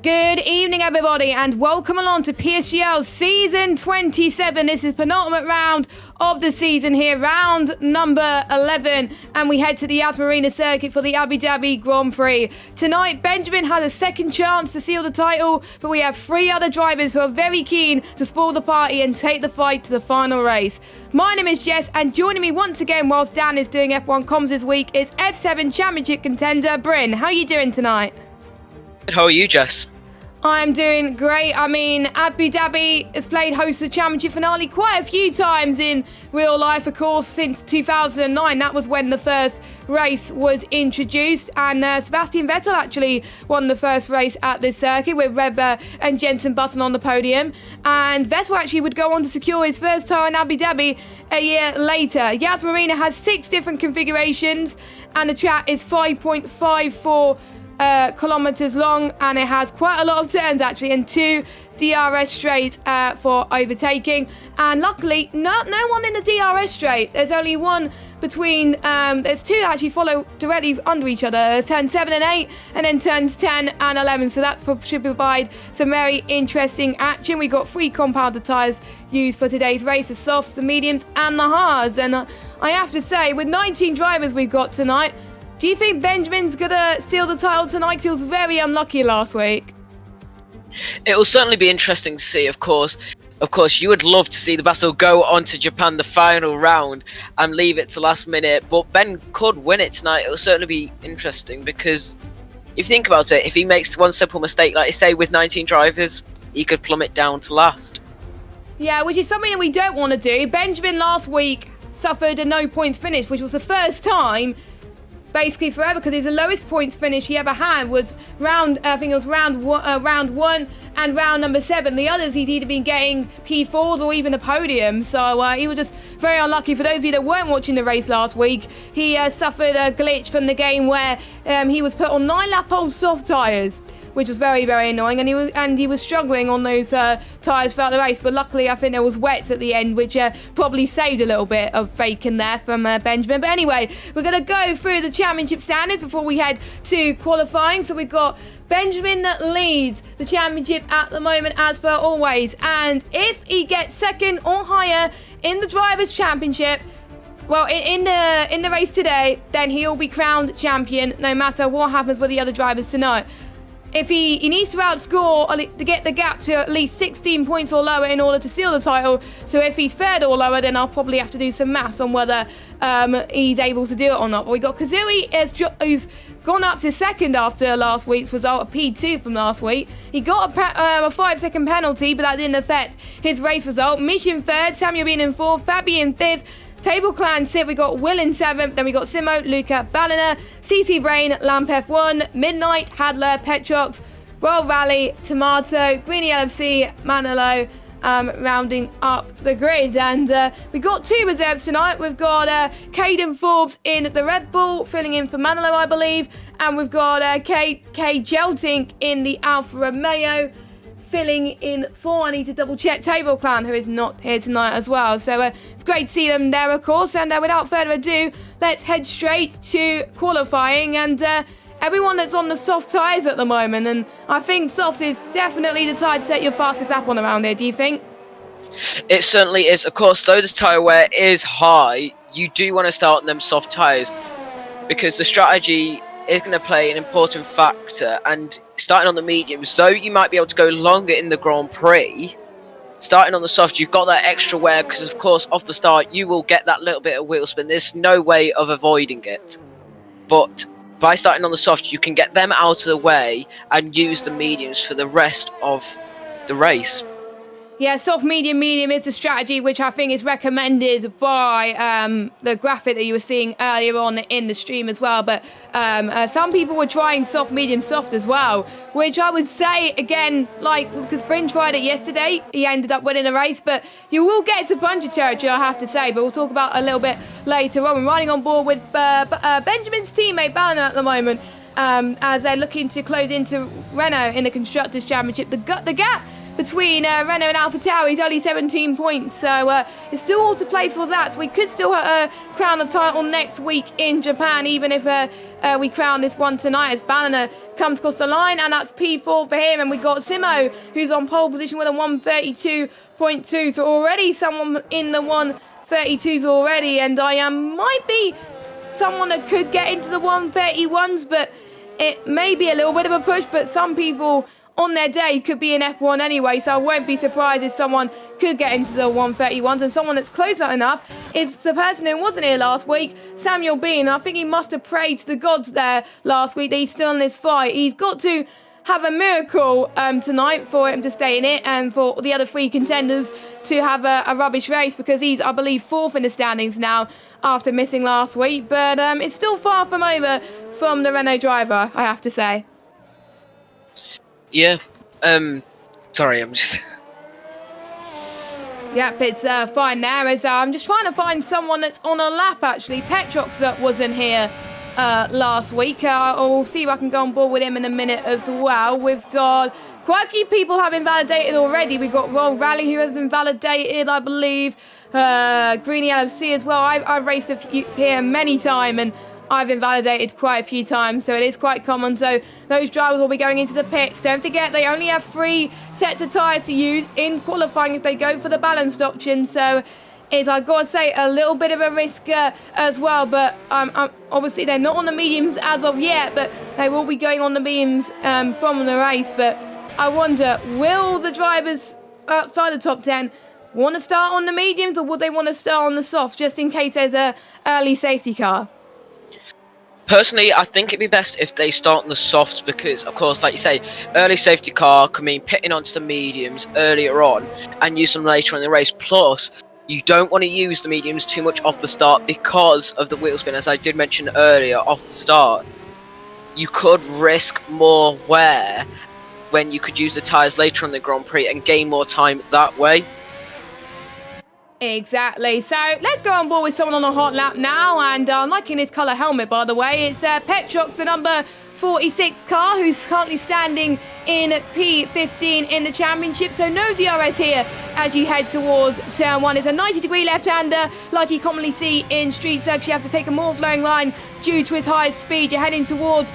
Good evening, everybody, and welcome along to PSGL Season 27. This is penultimate round of the season here, round number 11, and we head to the Yas Marina circuit for the Abu Dhabi Grand Prix. Tonight, Benjamin has a second chance to seal the title, but we have three other drivers who are very keen to spoil the party and take the fight to the final race. My name is Jess, and joining me once again whilst Dan is doing F1 comms this week is F7 Championship contender Bryn. How are you doing tonight? How are you, Jess? I'm doing great. I mean, Abu Dhabi has played host to the championship finale quite a few times in real life, of course, since 2009. That was when the first race was introduced, and Sebastian Vettel actually won the first race at this circuit with Webber and Jenson Button on the podium, and Vettel actually would go on to secure his first title in Abu Dhabi a year later. Yas Marina has 6 different configurations, and the track is 5.54 kilometers long, and it has quite a lot of turns actually, and 2 DRS straight for overtaking, and luckily no one in the DRS straight. There's only one between there's 2 actually follow directly under each other. There's turns 7 and 8, and then turns 10 and 11, so that should provide some very interesting action. We got 3 compounded tyres used for today's race: the softs, the mediums and the hards, and I have to say, with 19 drivers we've got tonight, do you think Benjamin's going to seal the title tonight? He was very unlucky last week. It will certainly be interesting to see, of course. Of course, you would love to see the battle go on to Japan, the final round, and leave it to last minute. But Ben could win it tonight. It will certainly be interesting because if you think about it, if he makes one simple mistake, like I say, with 19 drivers, he could plummet down to last. Yeah, which is something that we don't want to do. Benjamin last week suffered a no points finish, which was the first time basically forever, because his lowest points finish he ever had was round 1 and round number 7. The others he's either been getting P4s or even a podium, so he was just very unlucky. For those of you that weren't watching the race last week, he suffered a glitch from the game where he was put on 9-lap-old soft tyres, which was very, very annoying, and he was struggling on those tyres throughout the race. But luckily, I think there was wets at the end, which probably saved a little bit of bacon there from Benjamin. But anyway, we're going to go through the championship standards before we head to qualifying. So we've got Benjamin that leads the championship at the moment, as per always. And if he gets second or higher in the Drivers' Championship, well, in the race today, then he'll be crowned champion, no matter what happens with the other drivers tonight. If he needs to outscore to get the gap to at least 16 points or lower in order to seal the title. So if he's third or lower, then I'll probably have to do some maths on whether he's able to do it or not. But we got Kazui, who's gone up to second after last week's result, a P2 from last week. He got a 5-second penalty, but that didn't affect his race result. Mish in third, Samuel being in fourth, Fabi in fifth. Table Clan sit, we got Will in 7th, then we got Simo, Luca, Ballina, CC Brain, Lamp F1, Midnight, Hadler, Petrox, Royal Valley, Tomato, Greeny LFC, Manilo, rounding up the grid. And we got 2 reserves tonight. We've got Caden Forbes in the Red Bull, filling in for Manilo, I believe, and we've got K Geltink in the Alfa Romeo, filling in for, I need to double check, Table Clan, who is not here tonight as well. So it's great to see them there, of course. And without further ado, let's head straight to qualifying. And everyone that's on the soft tyres at the moment, and I think softs is definitely the tyre to set your fastest lap on around here. Do you think? It certainly is. Of course, though the tyre wear is high, you do want to start on them soft tyres because the strategy is going to play an important factor, and starting on the mediums, though you might be able to go longer in the Grand Prix, starting on the soft, you've got that extra wear because, of course, off the start, you will get that little bit of wheel spin. There's no way of avoiding it. But by starting on the soft, you can get them out of the way and use the mediums for the rest of the race. Yeah, soft, medium is the strategy, which I think is recommended by the graphic that you were seeing earlier on in the stream as well. But some people were trying soft, medium, soft as well, which I would say, again, like, because Bryn tried it yesterday, he ended up winning the race. But you will get to puncher territory, I have to say. But we'll talk about a little bit later on. We're riding on board with Benjamin's teammate, Ballina, at the moment, as they're looking to close into Renault in the Constructors' Championship. The gap between Renault and AlphaTauri is only 17 points, so it's still all to play for that. So we could still crown the title next week in Japan, even if we crown this one tonight as Banner comes across the line, and that's P4 for him. And we got Simo, who's on pole position with a 132.2, so already someone in the 132s already, and I might be someone that could get into the 131s, but it may be a little bit of a push. But some people on their day could be in F1 anyway, so I won't be surprised if someone could get into the 131s. And someone that's closer enough is the person who wasn't here last week, Samuel Bean. I think he must have prayed to the gods there last week that he's still in this fight. He's got to have a miracle tonight for him to stay in it, and for the other three contenders to have a rubbish race, because he's, I believe, 4th in the standings now after missing last week. But it's still far from over from the Renault driver, I have to say. Yeah. Sorry, I'm just... Yep, it's fine there. As I'm just trying to find someone that's on a lap, actually. Petrox that wasn't here last week. I'll see if I can go on board with him in a minute as well. We've got quite a few people have been validated already. We've got Roll Rally, who has been validated, I believe. Greeny LFC as well. I've raced a few here many times, and I've been validated quite a few times, so it is quite common. So those drivers will be going into the pits. Don't forget, they only have 3 sets of tyres to use in qualifying if they go for the balanced option. So it's, I've got to say, a little bit of a risk as well. But obviously they're not on the mediums as of yet, but they will be going on the mediums from the race. But I wonder, will the drivers outside the top 10 want to start on the mediums, or would they want to start on the softs just in case there's a early safety car? Personally, I think it'd be best if they start on the softs because, of course, like you say, early safety car can mean pitting onto the mediums earlier on and use them later in the race. Plus, you don't want to use the mediums too much off the start because of the wheel spin, as I did mention earlier, off the start. You could risk more wear when you could use the tyres later on the Grand Prix and gain more time that way. Exactly. So let's go on board with someone on a hot lap now, and I'm liking his colour helmet, by the way. It's Petrox, the number 46 car, who's currently standing in P15 in the championship. So no DRS here as you head towards turn 1. It's a 90-degree left-hander, like you commonly see in street circuits. You have to take a more flowing line due to its high speed. You're heading towards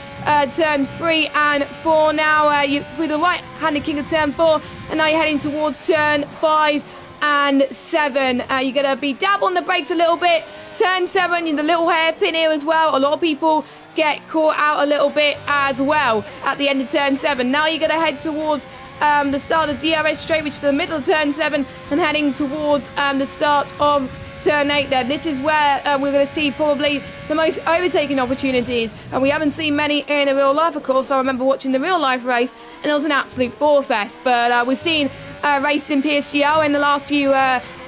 turn 3 and 4 now. You're through the right-handed king of turn 4, and now you're heading towards turn 5 and 7. You're going to be dab on the brakes a little bit. Turn 7, you're the little hairpin here as well. A lot of people get caught out a little bit as well at the end of turn 7. Now you're going to head towards the start of DRS straight, which is the middle of turn 7, and heading towards the start of turn 8 there. This is where we're going to see probably the most overtaking opportunities, and we haven't seen many in the real life, of course. I remember watching the real life race, and it was an absolute ball fest. But we've seen races in PSGL in the last few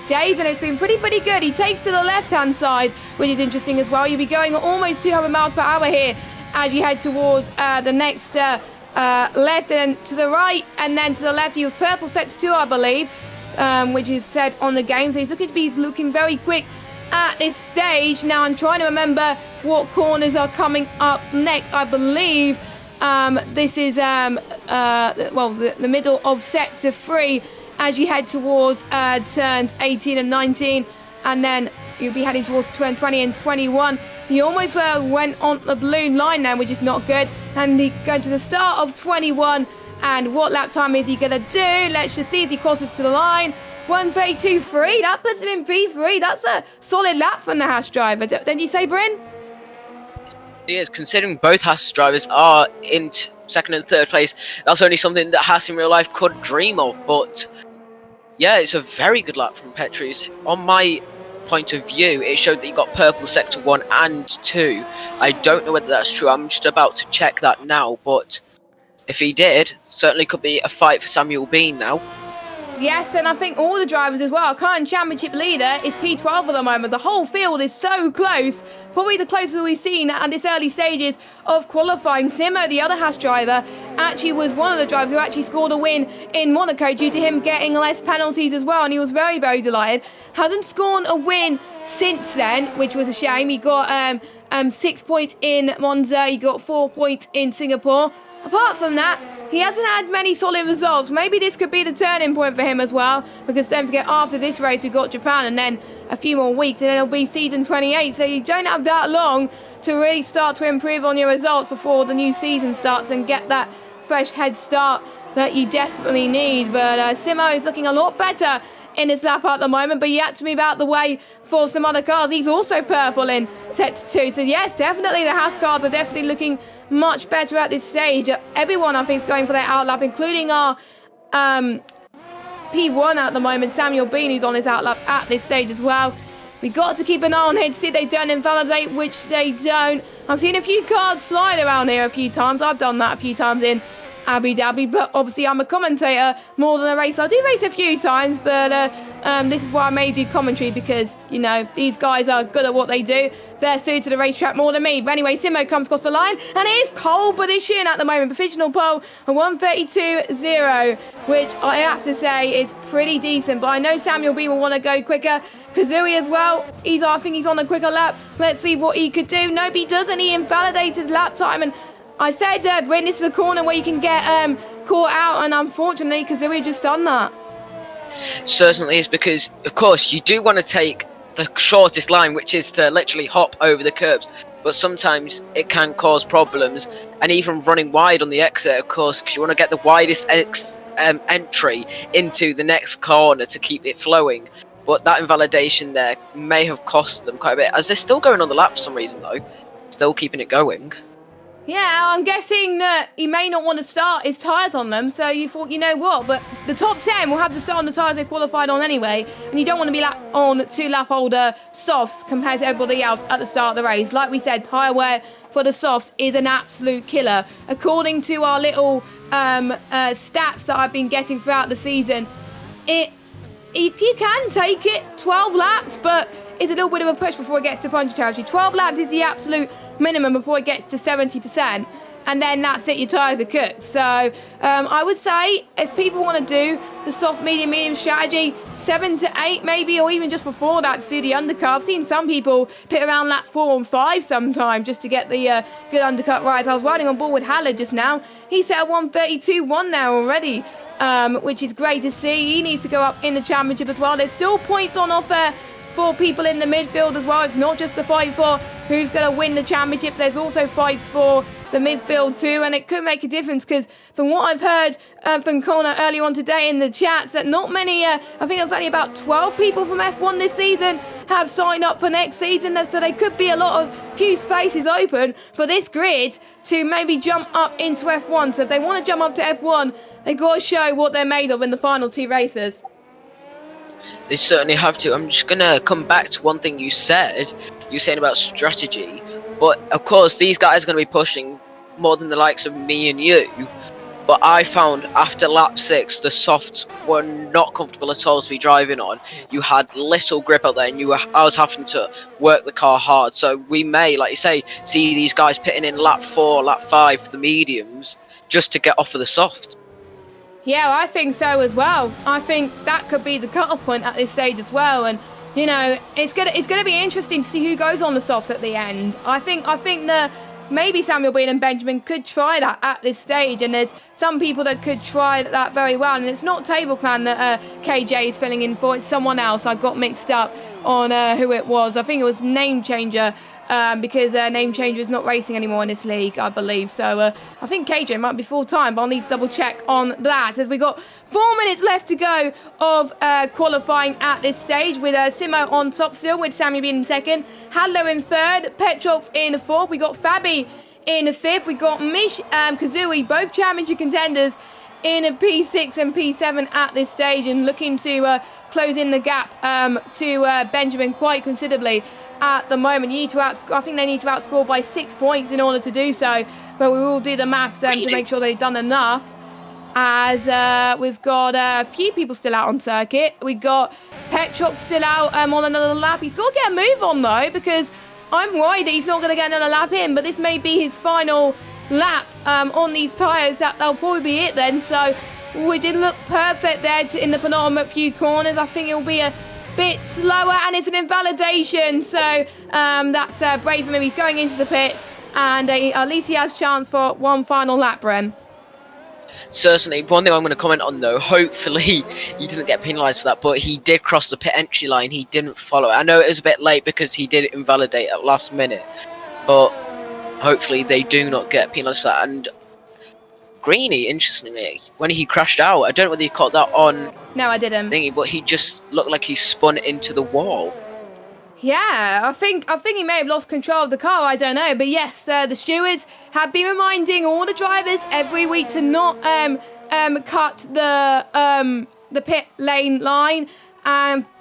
days, and it's been pretty good. He takes to the left-hand side, which is interesting as well. You'll be going almost 200 miles per hour here as you head towards the next left, and then to the right, and then to the left. He was purple sector 2, I believe, which is said on the game. So he's looking very quick at this stage. Now I'm trying to remember what corners are coming up next. I believe this is the middle of sector 3 as you head towards turns 18 and 19, and then you'll be heading towards turn 20 and 21. He almost went on the balloon line now, which is not good, and he going to the start of 21. And what lap time is he going to do? Let's just see as he crosses to the line. 1:32.3, that puts him in P3. That's a solid lap from the Haas driver, don't you say, Bryn? Yes, considering both Haas drivers are in second and third place, that's only something that Haas in real life could dream of. But yeah, it's a very good lap from Petrus. On my point of view, it showed that he got purple sector 1 and 2. I don't know whether that's true. I'm just about to check that now, but if he did, certainly could be a fight for Samuel Bean now. Yes, and I think all the drivers as well. Our current championship leader is P12 at the moment. The whole field is so close. Probably the closest we've seen at this early stages of qualifying. Simo, the other Haas driver, actually was one of the drivers who actually scored a win in Monaco due to him getting less penalties as well, and he was very delighted. Hasn't scored a win since then, which was a shame. He got 6 points in Monza. He got 4 points in Singapore. Apart from that, he hasn't had many solid results. Maybe this could be the turning point for him as well, because don't forget, after this race we've got Japan and then a few more weeks and then it'll be season 28, so you don't have that long to really start to improve on your results before the new season starts and get that fresh head start that you desperately need. But Simo is looking a lot better in his lap at the moment, but he had to move out the way for some other cars. He's also purple in set 2, so yes, definitely the Haas cars are definitely looking much better at this stage. Everyone, I think, is going for their outlap, including our P1 at the moment, Samuel Bean, who's on his outlap at this stage as well. We've got to keep an eye on here to see if they don't invalidate, which they don't. I've seen a few cars slide around here a few times. I've done that a few times in Abu Dhabi, but obviously I'm a commentator more than a racer. I do race a few times, but this is why I may do commentary, because, you know, these guys are good at what they do. They're suited to the racetrack more than me. But anyway, Simo comes across the line, and it is pole position at the moment. Provisional pole, a 1:32.0, which I have to say is pretty decent. But I know Samuel B will want to go quicker. Kazooie as well, I think he's on a quicker lap. Let's see what he could do. Nope, he doesn't. He invalidates his lap time, and I said, Bryn, this is a corner where you can get caught out, and unfortunately, Kazooie just done that. Certainly is, because, of course, you do want to take the shortest line, which is to literally hop over the curbs. But sometimes it can cause problems, and even running wide on the exit, of course, because you want to get the widest entry into the next corner to keep it flowing. But that invalidation there may have cost them quite a bit, as they're still going on the lap for some reason, though. Still keeping it going. Yeah, I'm guessing that he may not want to start his tyres on them, so you thought, you know what, but the top 10 will have to start on the tyres they qualified on anyway, and you don't want to be on 2 lap holder softs compared to everybody else at the start of the race. Like we said, tyre wear for the softs is an absolute killer. According to our little stats that I've been getting throughout the season, you can take it 12 laps, but it's a little bit of a push before it gets to puncture territory. 12 laps is the absolute minimum before it gets to 70%, and then that's it, your tyres are cooked. So I would say if people want to do the soft, medium strategy, 7 to 8 maybe, or even just before that to do the undercut. I've seen some people pit around lap 4 and 5 sometimes just to get the good undercut rides. I was riding on board with Haller just now. He set a 1:32.1 now already, which is great to see. He needs to go up in the championship as well. There's still points on offer for people in the midfield as well. It's not just the fight for who's going to win the championship. There's also fights for the midfield too, and it could make a difference, because from what I've heard from Connor earlier on today in the chats, that not many, I think it was only about 12 people from F1 this season have signed up for next season, so there could be a few spaces open for this grid to maybe jump up into F1. So if they want to jump up to F1, they've got to show what they're made of in the final 2 races. They certainly have to. I'm just going to come back to one thing you said. You were saying about strategy. But, of course, these guys are going to be pushing more than the likes of me and you. But I found after lap 6, the softs were not comfortable at all to be driving on. You had little grip out there, and I was having to work the car hard. So we may, like you say, see these guys pitting in lap 4, lap 5 for the mediums just to get off of the softs. Yeah, I think so as well. I think that could be the cut-off point at this stage as well. And, you know, it's gonna be interesting to see who goes on the softs at the end. I think that maybe Samuel Bean and Benjamin could try that at this stage, and there's some people that could try that very well. And it's not Table Clan that KJ is filling in for, it's someone else. I got mixed up on who it was. I think it was Name Changer, because Name Changer is not racing anymore in this league, I believe. So I think KJ might be full-time, but I'll need to double check on that, as we got 4 minutes left to go of qualifying at this stage, with Simo on top still, with Sammy being in second, Hadlow in third, Petrox in fourth, we got Fabi in fifth, we got Mish, Kazooie, both championship contenders in a P6 and P7 at this stage, and looking to close in the gap to Benjamin quite considerably. At the moment, I think they need to outscore by 6 points in order to do so, but we will do the maths to make sure they've done enough, as we've got a few people still out on circuit. We've got Petrox still out on another lap. He's got to get a move on though, because I'm worried that he's not going to get another lap in, but this may be his final lap on these tyres. That'll probably be it then. So we did look perfect there in the penultimate few corners. I think it'll be a bit slower, and it's an invalidation. So that's brave of him. He's going into the pits, and at least he has chance for one final lap, Bren. Certainly. One thing I'm going to comment on, though, hopefully he doesn't get penalised for that, but he did cross the pit entry line. He didn't follow it. I know it was a bit late because he did invalidate at last minute, but hopefully they do not get penalised for that. And Greeny, interestingly, when he crashed out, I don't know whether you caught that on... No, I didn't. Thingy, but he just looked like he spun into the wall. Yeah, I think he may have lost control of the car. I don't know, but yes, the stewards have been reminding all the drivers every week to not cut the pit lane line.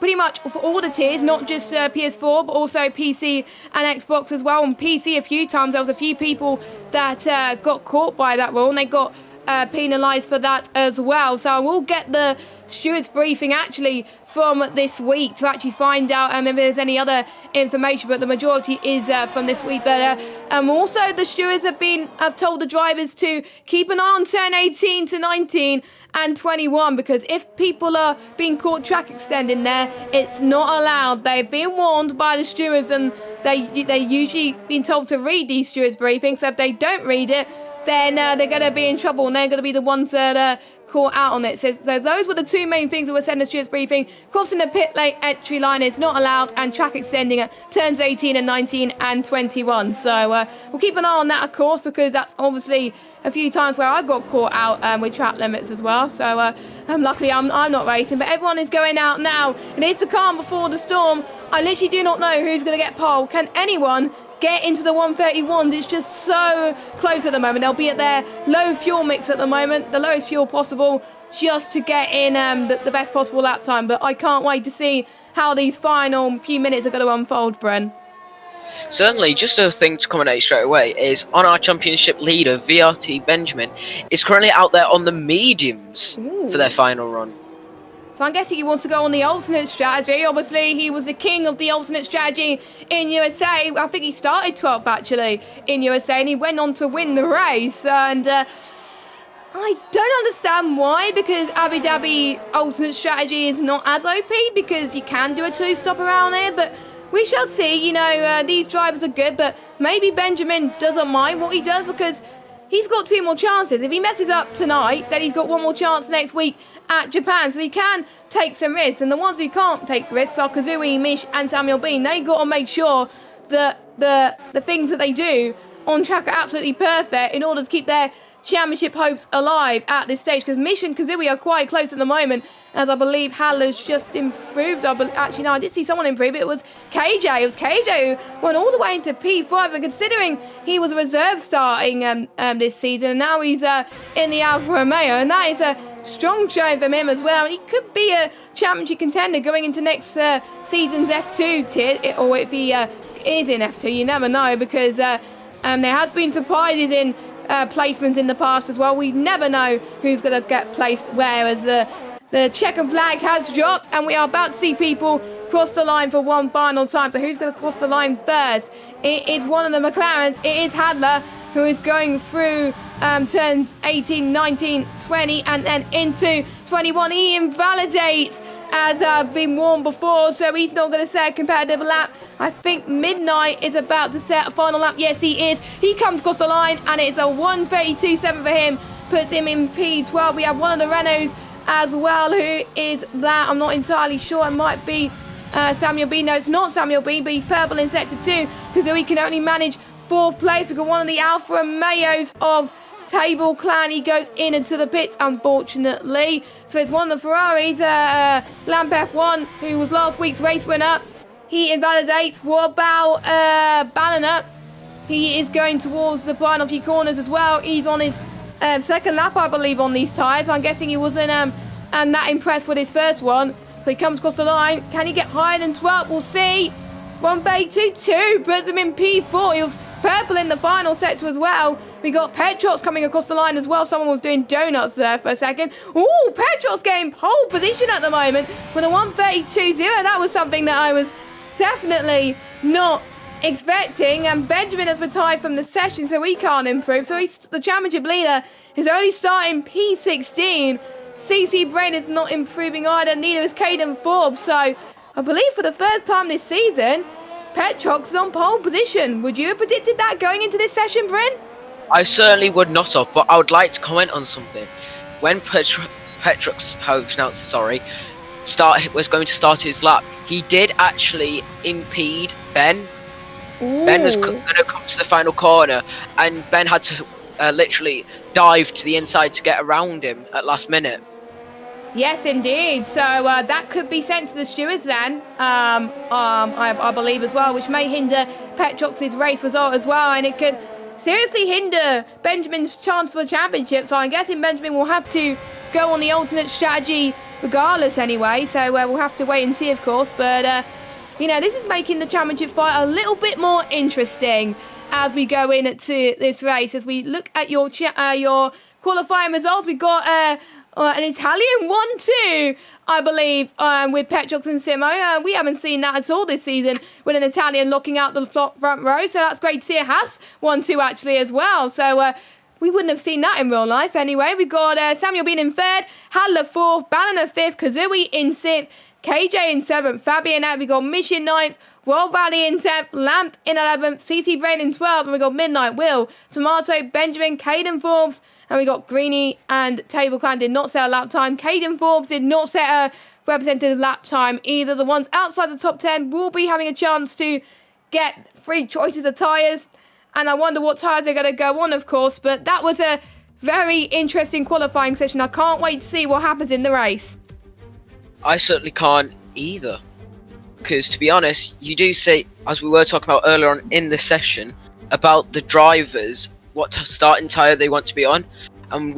Pretty much for all the tiers, not just PS4, but also PC and Xbox as well. On PC, a few times there was a few people that got caught by that rule, and they got penalised for that as well. So I will get the stewards briefing actually from this week to actually find out if there's any other information, but the majority is from this week. But also the stewards have told the drivers to keep an eye on turn 18 to 19 and 21, because if people are being caught track extending there, it's not allowed. They've been warned by the stewards, and they usually been told to read these stewards briefings. So if they don't read it, then they're going to be in trouble, and they're going to be the ones that caught out on it. So those were the two main things that were said in the stewards briefing. Crossing the pit lane entry line is not allowed, and track extending at turns 18 and 19 and 21. So we'll keep an eye on that, of course, because that's obviously a few times where I got caught out with track limits as well. So luckily I'm not racing, but everyone is going out now, and it's the calm before the storm. I literally do not know who's going to get pole. Can anyone get into the 131s? It's just so close at the moment. They'll be at their low fuel mix at the moment, the lowest fuel possible, just to get in the best possible lap time. But I can't wait to see how these final few minutes are going to unfold, Bren. Certainly, just a thing to comment out straight away is on our championship leader, VRT Benjamin, is currently out there on the mediums for their final run. So I'm guessing he wants to go on the alternate strategy. Obviously, he was the king of the alternate strategy in USA. I think he started 12th, actually, in USA, and he went on to win the race. And I don't understand why, because Abu Dhabi alternate strategy is not as OP, because you can do a two-stop around here, but we shall see. You know, these drivers are good, but maybe Benjamin doesn't mind what he does, because he's got two more chances. If he messes up tonight, then he's got one more chance next week at Japan. So he can take some risks. And the ones who can't take risks are Kazui, Mish and Samuel Bean. They got to make sure that the things that they do on track are absolutely perfect in order to keep their championship hopes alive at this stage. Because Mish and Kazui are quite close at the moment, as I believe Haller's just improved. Actually, no, I did see someone improve. It was KJ. It was KJ who went all the way into P5. And considering he was a reserve starting this season, and now he's in the Alfa Romeo, and that is a strong showing from him as well. He could be a championship contender going into next season's F2 tier, or if he is in F2, you never know, because there has been surprises in placements in the past as well. We never know who's going to get placed where, as the checkered flag has dropped, and we are about to see people cross the line for one final time. So who's going to cross the line first? It is one of the McLarens. It is Hadler, who is going through turns 18, 19, 20, and then into 21. He invalidates, as I've been warned before, so he's not going to set a competitive lap. I think Midnight is about to set a final lap. Yes, he is. He comes across the line, and it's a 1:32.7 for him. Puts him in P12. We have one of the Renaults as well. Who is that? I'm not entirely sure. It might be Samuel B. No, it's not Samuel B, but he's purple in sector 2, because he can only manage 4th place. We've got one of the Alfa Romeos of Table Clan. He goes into the pits, unfortunately. So it's one of the Ferraris, Lamp F1, who was last week's race winner. He invalidates. What about Balliner? He is going towards the final few corners as well. He's on his second lap, I believe, on these tyres. I'm guessing he wasn't that impressed with his first one. So he comes across the line. Can he get higher than 12th? We'll see. 1:22 puts him in P4. He was purple in the final sector as well. We got Petrots coming across the line as well. Someone was doing donuts there for a second. Ooh, Petrots getting pole position at the moment with a 1:32.0. That was something that I was definitely not expecting. And Benjamin has retired from the session, so he can't improve. So he's the championship leader. He's only starting P16. CC Brain is not improving either. Neither is Caden Forbes. So I believe for the first time this season, Petrox is on pole position. Would you have predicted that going into this session, Bryn? I certainly would not have, but I would like to comment on something. When Petrox, how you pronounce it, sorry, was going to start his lap, he did actually impede Ben. Ooh. Ben was going to come to the final corner, and Ben had to literally dive to the inside to get around him at last minute. Yes, indeed. So that could be sent to the stewards then, I believe as well, which may hinder Petrox's race result as well, and it could seriously hinder Benjamin's chance for a championship. So I'm guessing Benjamin will have to go on the alternate strategy regardless anyway. So we'll have to wait and see, of course. But this is making the championship fight a little bit more interesting as we go into this race. As we look at your qualifying results, we've got an Italian 1-2, I believe, with Petrox and Simo. We haven't seen that at all this season, with an Italian locking out the front row. So that's great to see. A Haas 1-2 actually as well. So we wouldn't have seen that in real life anyway. We've got Samuel Bean in third, Hadler fourth, Bannon fifth, Kazui in sixth, KJ in seventh, Fabian out. We got Mish in ninth, World Valley in 10th, Lamp in 11th, CC Brain in 12th, and we got Midnight, Will, Tomato, Benjamin, Caden Forbes, and we got Greeny and Table Clan did not set a lap time. Caden Forbes did not set a representative lap time either. The ones outside the top 10 will be having a chance to get free choices of tyres, and I wonder what tyres they're going to go on, of course, but that was a very interesting qualifying session. I can't wait to see what happens in the race. I certainly can't either. Because, to be honest, you do say, as we were talking about earlier on in the session, about the drivers, what starting tyre they want to be on. And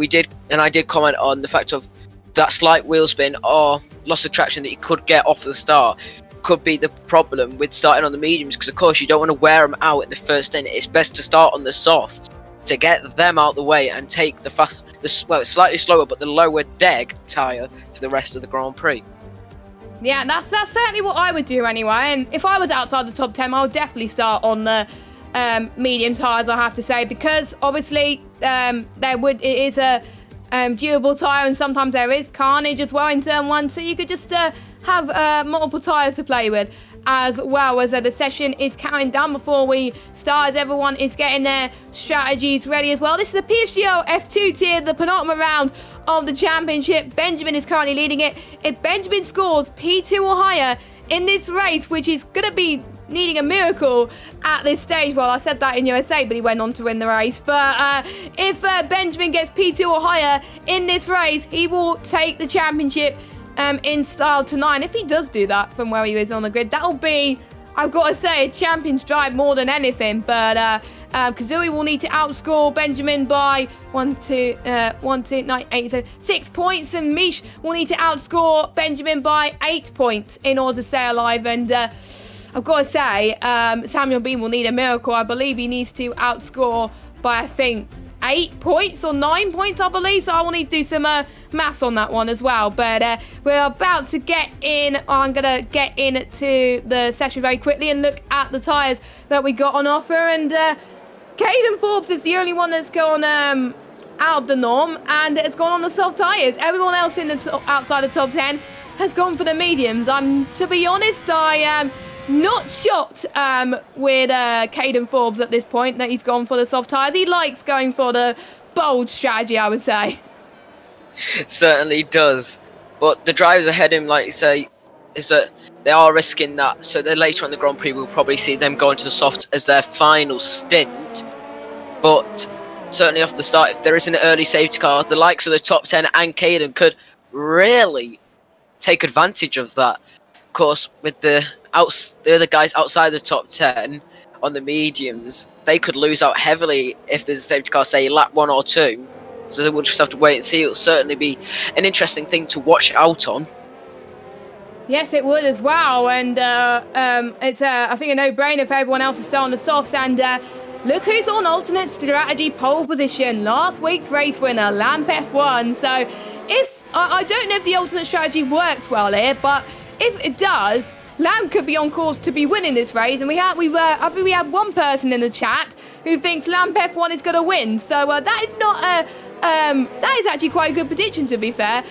I did comment on the fact of that slight wheel spin or loss of traction that you could get off the start could be the problem with starting on the mediums. Because, of course, you don't want to wear them out in the first stint. It's best to start on the softs to get them out the way and take slightly slower but the lower deg tyre for the rest of the Grand Prix. Yeah, that's certainly what I would do anyway. And if I was outside the top 10, I would definitely start on the medium tyres, I have to say, because obviously it is a durable tyre, and sometimes there is carnage as well in turn one, so you could just have multiple tyres to play with, as well as the session is counting down before we start, as everyone is getting their strategies ready as well. This is the PSGL F2 tier, the penultimate round of the championship. Benjamin is currently leading it. If Benjamin scores P2 or higher in this race, which is going to be needing a miracle at this stage, well, I said that in USA, but he went on to win the race. But if Benjamin gets P2 or higher in this race, he will take the championship in style to 9. If he does do that from where he is on the grid, that'll be, I've got to say, a champion's drive more than anything. But Kazui will need to outscore Benjamin by 6 points, and Mish will need to outscore Benjamin by 8 points in order to stay alive. And I've got to say, Samuel Bean will need a miracle. I believe he needs to outscore by, I think, 8 points or 9 points, I believe. So I will need to do some maths on that one as well. But we're about to get in. I'm going to get into the session very quickly and look at the tyres that we got on offer. And Caden Forbes is the only one that's gone out of the norm, and it's gone on the soft tyres. Everyone else in the outside the top 10 has gone for the mediums. To be honest, I am not shocked with Caden Forbes at this point that he's gone for the soft tyres. He likes going for the bold strategy, I would say. It certainly does. But the drivers ahead of him, like you say, is that they are risking that. So then later on in the Grand Prix, we'll probably see them going to the softs as their final stint. But certainly off the start, if there is an early safety car, the likes of the top 10 and Caden could really take advantage of that. Of course, with the other guys outside the top 10 on the mediums, they could lose out heavily if there's a safety car, say, lap 1 or 2. So we'll just have to wait and see. It'll certainly be an interesting thing to watch out on. Yes, it would as well. And it's, I think, a no-brainer for everyone else to start on the softs. And look who's on alternate strategy pole position. Last week's race winner, Lamp F1. So if I don't know if the alternate strategy works well here, but if it does, Lamb could be on course to be winning this race, and I think we had one person in the chat who thinks Lamp F1 is going to win. So that is not that is actually quite a good prediction, to be fair,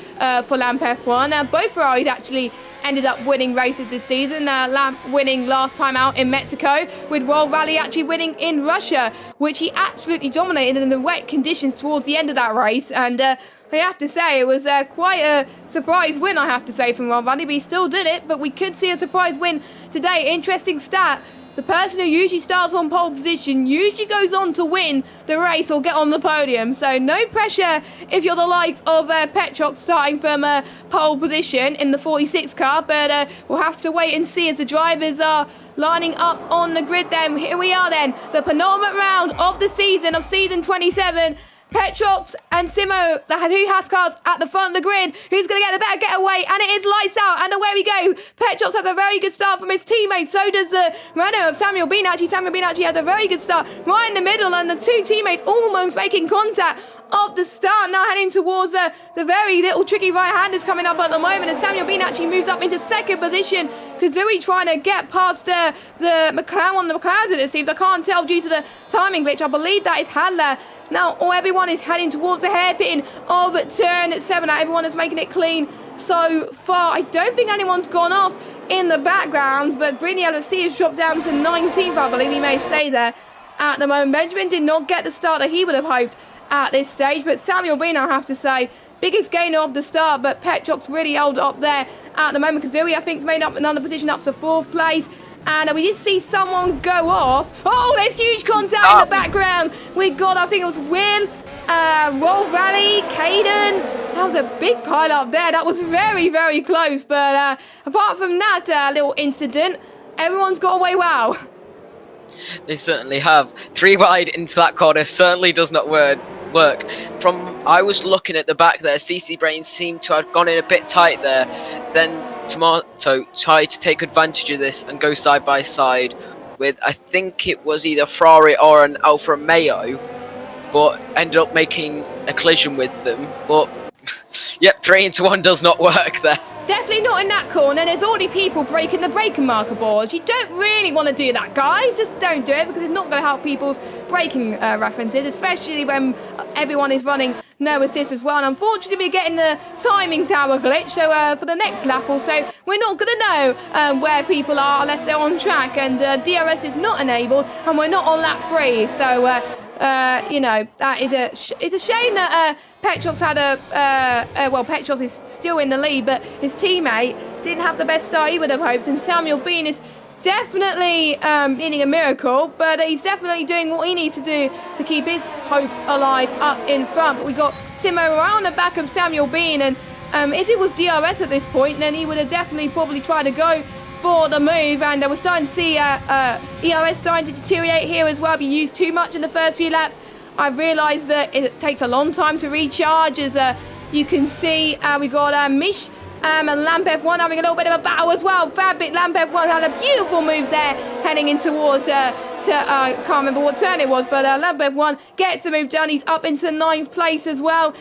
for Lamp F1. Both Ferraris actually ended up winning races this season. Lamp winning last time out in Mexico, with World Rally actually winning in Russia, which he absolutely dominated in the wet conditions towards the end of that race. And I have to say, it was quite a surprise win, I have to say, from World Rally. But he still did it, but we could see a surprise win today. Interesting stat. The person who usually starts on pole position usually goes on to win the race or get on the podium. So no pressure if you're the likes of Petrox starting from pole position in the 46 car. But we'll have to wait and see as the drivers are lining up on the grid then. Here we are then, the penultimate round of the season, of season 27. Petrox and Simo, the two Haas cars at the front of the grid. Who's going to get the better getaway? And it is lights out. And away we go. Petrox has a very good start from his teammates. So does the Renault of Samuel Bean. Samuel Bean has a very good start right in the middle. And the two teammates almost making contact of the start. Now heading towards the very little tricky right-handers coming up at the moment. And Samuel Bean actually moves up into second position. Kazooie trying to get past the McLaren, one of the McLarens it seems. I can't tell due to the timing glitch. I believe that is Handler. Now everyone is heading towards the hairpin of turn 7. Everyone is making it clean so far. I don't think anyone's gone off in the background, but Greeny LFC has dropped down to 19th, I believe he may stay there at the moment. Benjamin did not get the start that he would have hoped at this stage, but Samuel Bean, I have to say, biggest gainer of the start, but Petrox really held up there at the moment. Kazooie, I think, has made up another position up to 4th place. And we did see someone go off. Oh, there's huge contact in the background. We got, I think it was Will, World Rally, Caden. That was a big pile up there. That was very, very close. But apart from that little incident, everyone's got away well. They certainly have. 3 wide into that corner certainly does not work. I was looking at the back there. CC Brain seemed to have gone in a bit tight there. Then Tomato tried to take advantage of this and go side by side with, I think it was either Ferrari or an Alfa Romeo, but ended up making a collision with them. But yep, 3 into 1 does not work there. Definitely not in that corner. There's already people breaking the braking marker boards. You don't really want to do that, guys. Just don't do it, because it's not going to help people's braking references, especially when everyone is running no assist as well. And unfortunately, we're getting the timing tower glitch. So for the next lap or so, we're not going to know where people are unless they're on track. And DRS is not enabled, and we're not on lap 3. So, you know, that is it's a shame that Petrox had well, Petrox is still in the lead, but his teammate didn't have the best start he would have hoped. And Samuel Bean is definitely needing a miracle, but he's definitely doing what he needs to do to keep his hopes alive up in front. But we got Simo right on the back of Samuel Bean, and if it was DRS at this point, then he would have definitely probably tried to go for the move. And we're starting to see ERS starting to deteriorate here as well. Be used too much in the first few laps. I've realised that it takes a long time to recharge, as you can see. We got Mish and Lamp F1 having a little bit of a battle as well. Fabit Lamp F1 had a beautiful move there, heading in towards, I can't remember what turn it was, but Lamp F1 gets the move done. He's up into 9th place as well.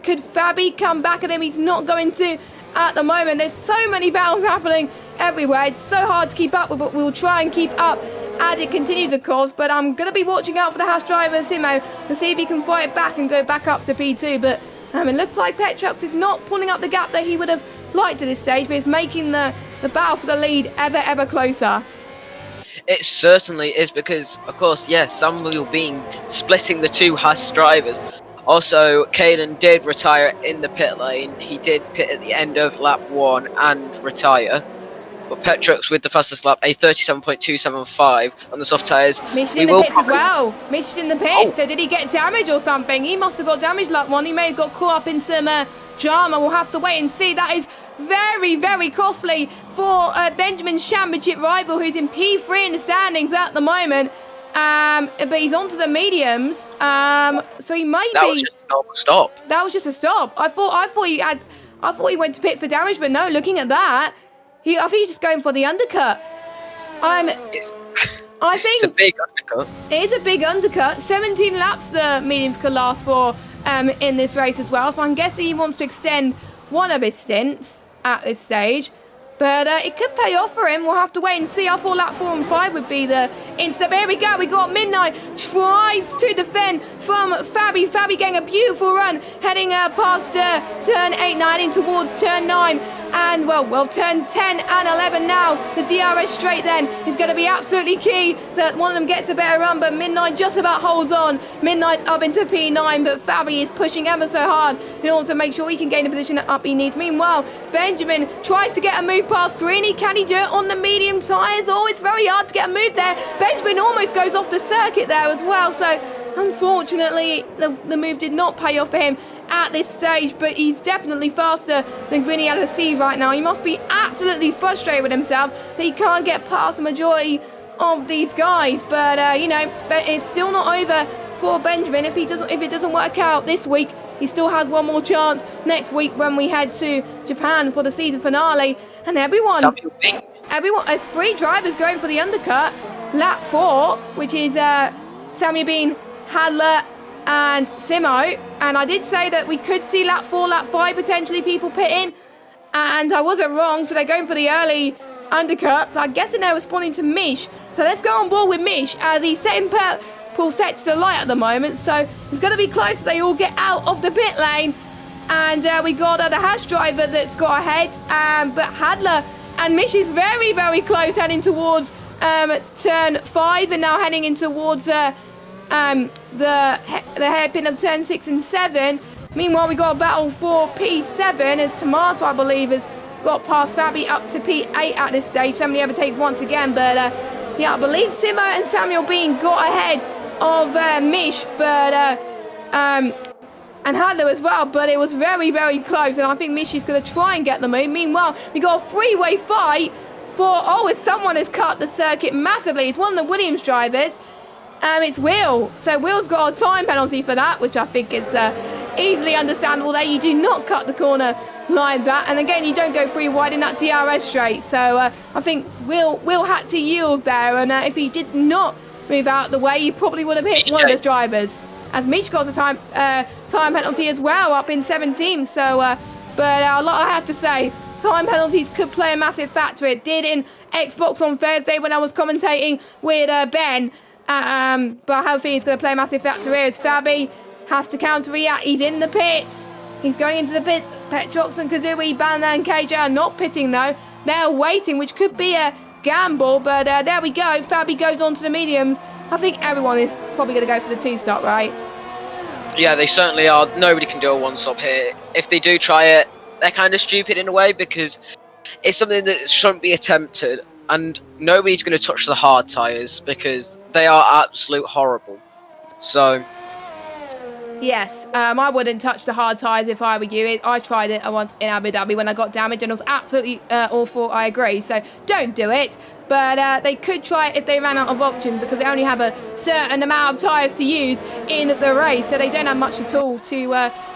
Could Fabi come back at him? He's not going to at the moment. There's so many battles happening everywhere. It's so hard to keep up with, but we'll try and keep up as it continues, of course. But I'm going to be watching out for the Haas driver, Simo, to see if he can fight it back and go back up to P2. But it looks like Petrox is not pulling up the gap that he would have liked at this stage, but it's making the battle for the lead ever closer. It certainly is, because, of course, yes, Samuel Bean splitting the 2 Haas drivers. Also, Caden did retire in the pit lane. He did pit at the end of lap 1 and retire. But Petrox with the fastest lap, a 37.275 on the soft tyres. Mission in the pits as well. Mission in the pits. So did he get damage or something? He must have got damage lap 1. He may have got caught up in some drama. We'll have to wait and see. That is very costly for Benjamin's championship rival, who's in P3 in the standings at the moment. But he's onto the mediums. So he might That be. was just a normal stop. That was just a stop. I thought he went to pit for damage, but no. Looking at that, I think he's just going for the undercut. It's It's a big undercut. It is a big undercut. 17 laps the mediums could last for in this race as well. So I'm guessing he wants to extend one of his stints at this stage. But it could pay off for him. We'll have to wait and see. I thought lap 4 and 5 would be the instant. But here we go. We got Midnight tries to defend from Fabi. Fabi getting a beautiful run, heading past turn 8, 9 in towards turn 9. And well, turn 10 and 11 now. The DRS straight then is going to be absolutely key that one of them gets a better run, but Midnight just about holds on. Midnight's up into P9, but Fabi is pushing ever so hard in order to make sure he can gain the position up he needs. Meanwhile, Benjamin tries to get a move past Greeny. Can he do it on the medium tyres? Oh, it's very hard to get a move there. Benjamin almost goes off the circuit there as well, so unfortunately the move did not pay off for him at this stage, but he's definitely faster than Greeny out of the sea right now. He must be absolutely frustrated with himself that he can't get past the majority of these guys, but but it's still not over for Benjamin. If it doesn't work out this week, he still has one more chance next week when we head to Japan for the season finale. And everyone, there's 3 drivers going for the undercut. Lap 4, which is Samuel Bean, Hadler and Simo, and I did say that we could see lap 4, lap 5 potentially people pitting, and I wasn't wrong, so they're going for the early undercut. I'm guessing they're responding to Mish, so let's go on board with Mish as he's setting purple sets to light at the moment, so it's going to be close. They all get out of the pit lane, and we got the Haas driver that's got ahead, but Hadler and Mish is very, very close, heading towards turn 5 and now heading in towards the hairpin of turn 6 and 7. Meanwhile, we got a battle for P7 as Tomato, I believe, has got past Fabi up to P8 at this stage. Somebody overtakes once again, but yeah, I believe Simo and Samuel Bean got ahead of Mish, but and Hadler as well, but it was very, very close, and I think Mish is going to try and get the move. Meanwhile, we got a 3-way fight for, someone has cut the circuit massively. It's one of the Williams drivers. It's Will. So Will's got a time penalty for that, which I think is easily understandable that you do not cut the corner like that. And again, you don't go 3 wide in that DRS straight. So I think Will had to yield there. And if he did not move out the way, he probably would have hit one of those drivers. As Mish got a time penalty as well, up in 17th. So, but a lot I have to say, time penalties could play a massive factor. It did in Xbox on Thursday when I was commentating with Ben. But I have a feeling it's going to play a massive factor here as Fabi has to counter-react. He's in the pits. He's going into the pits. Petrox and Kazooie, Banner and KJ are not pitting though. They're waiting, which could be a gamble. But there we go. Fabi goes on to the mediums. I think everyone is probably going to go for the 2-stop, right? Yeah, they certainly are. Nobody can do a 1-stop here. If they do try it, they're kind of stupid in a way because it's something that shouldn't be attempted. And nobody's going to touch the hard tyres because they are absolute horrible. So, yes, I wouldn't touch the hard tyres if I were you. I tried it once in Abu Dhabi when I got damaged and it was absolutely awful. I agree. So don't do it. But they could try it if they ran out of options because they only have a certain amount of tyres to use in the race. So they don't have much at all to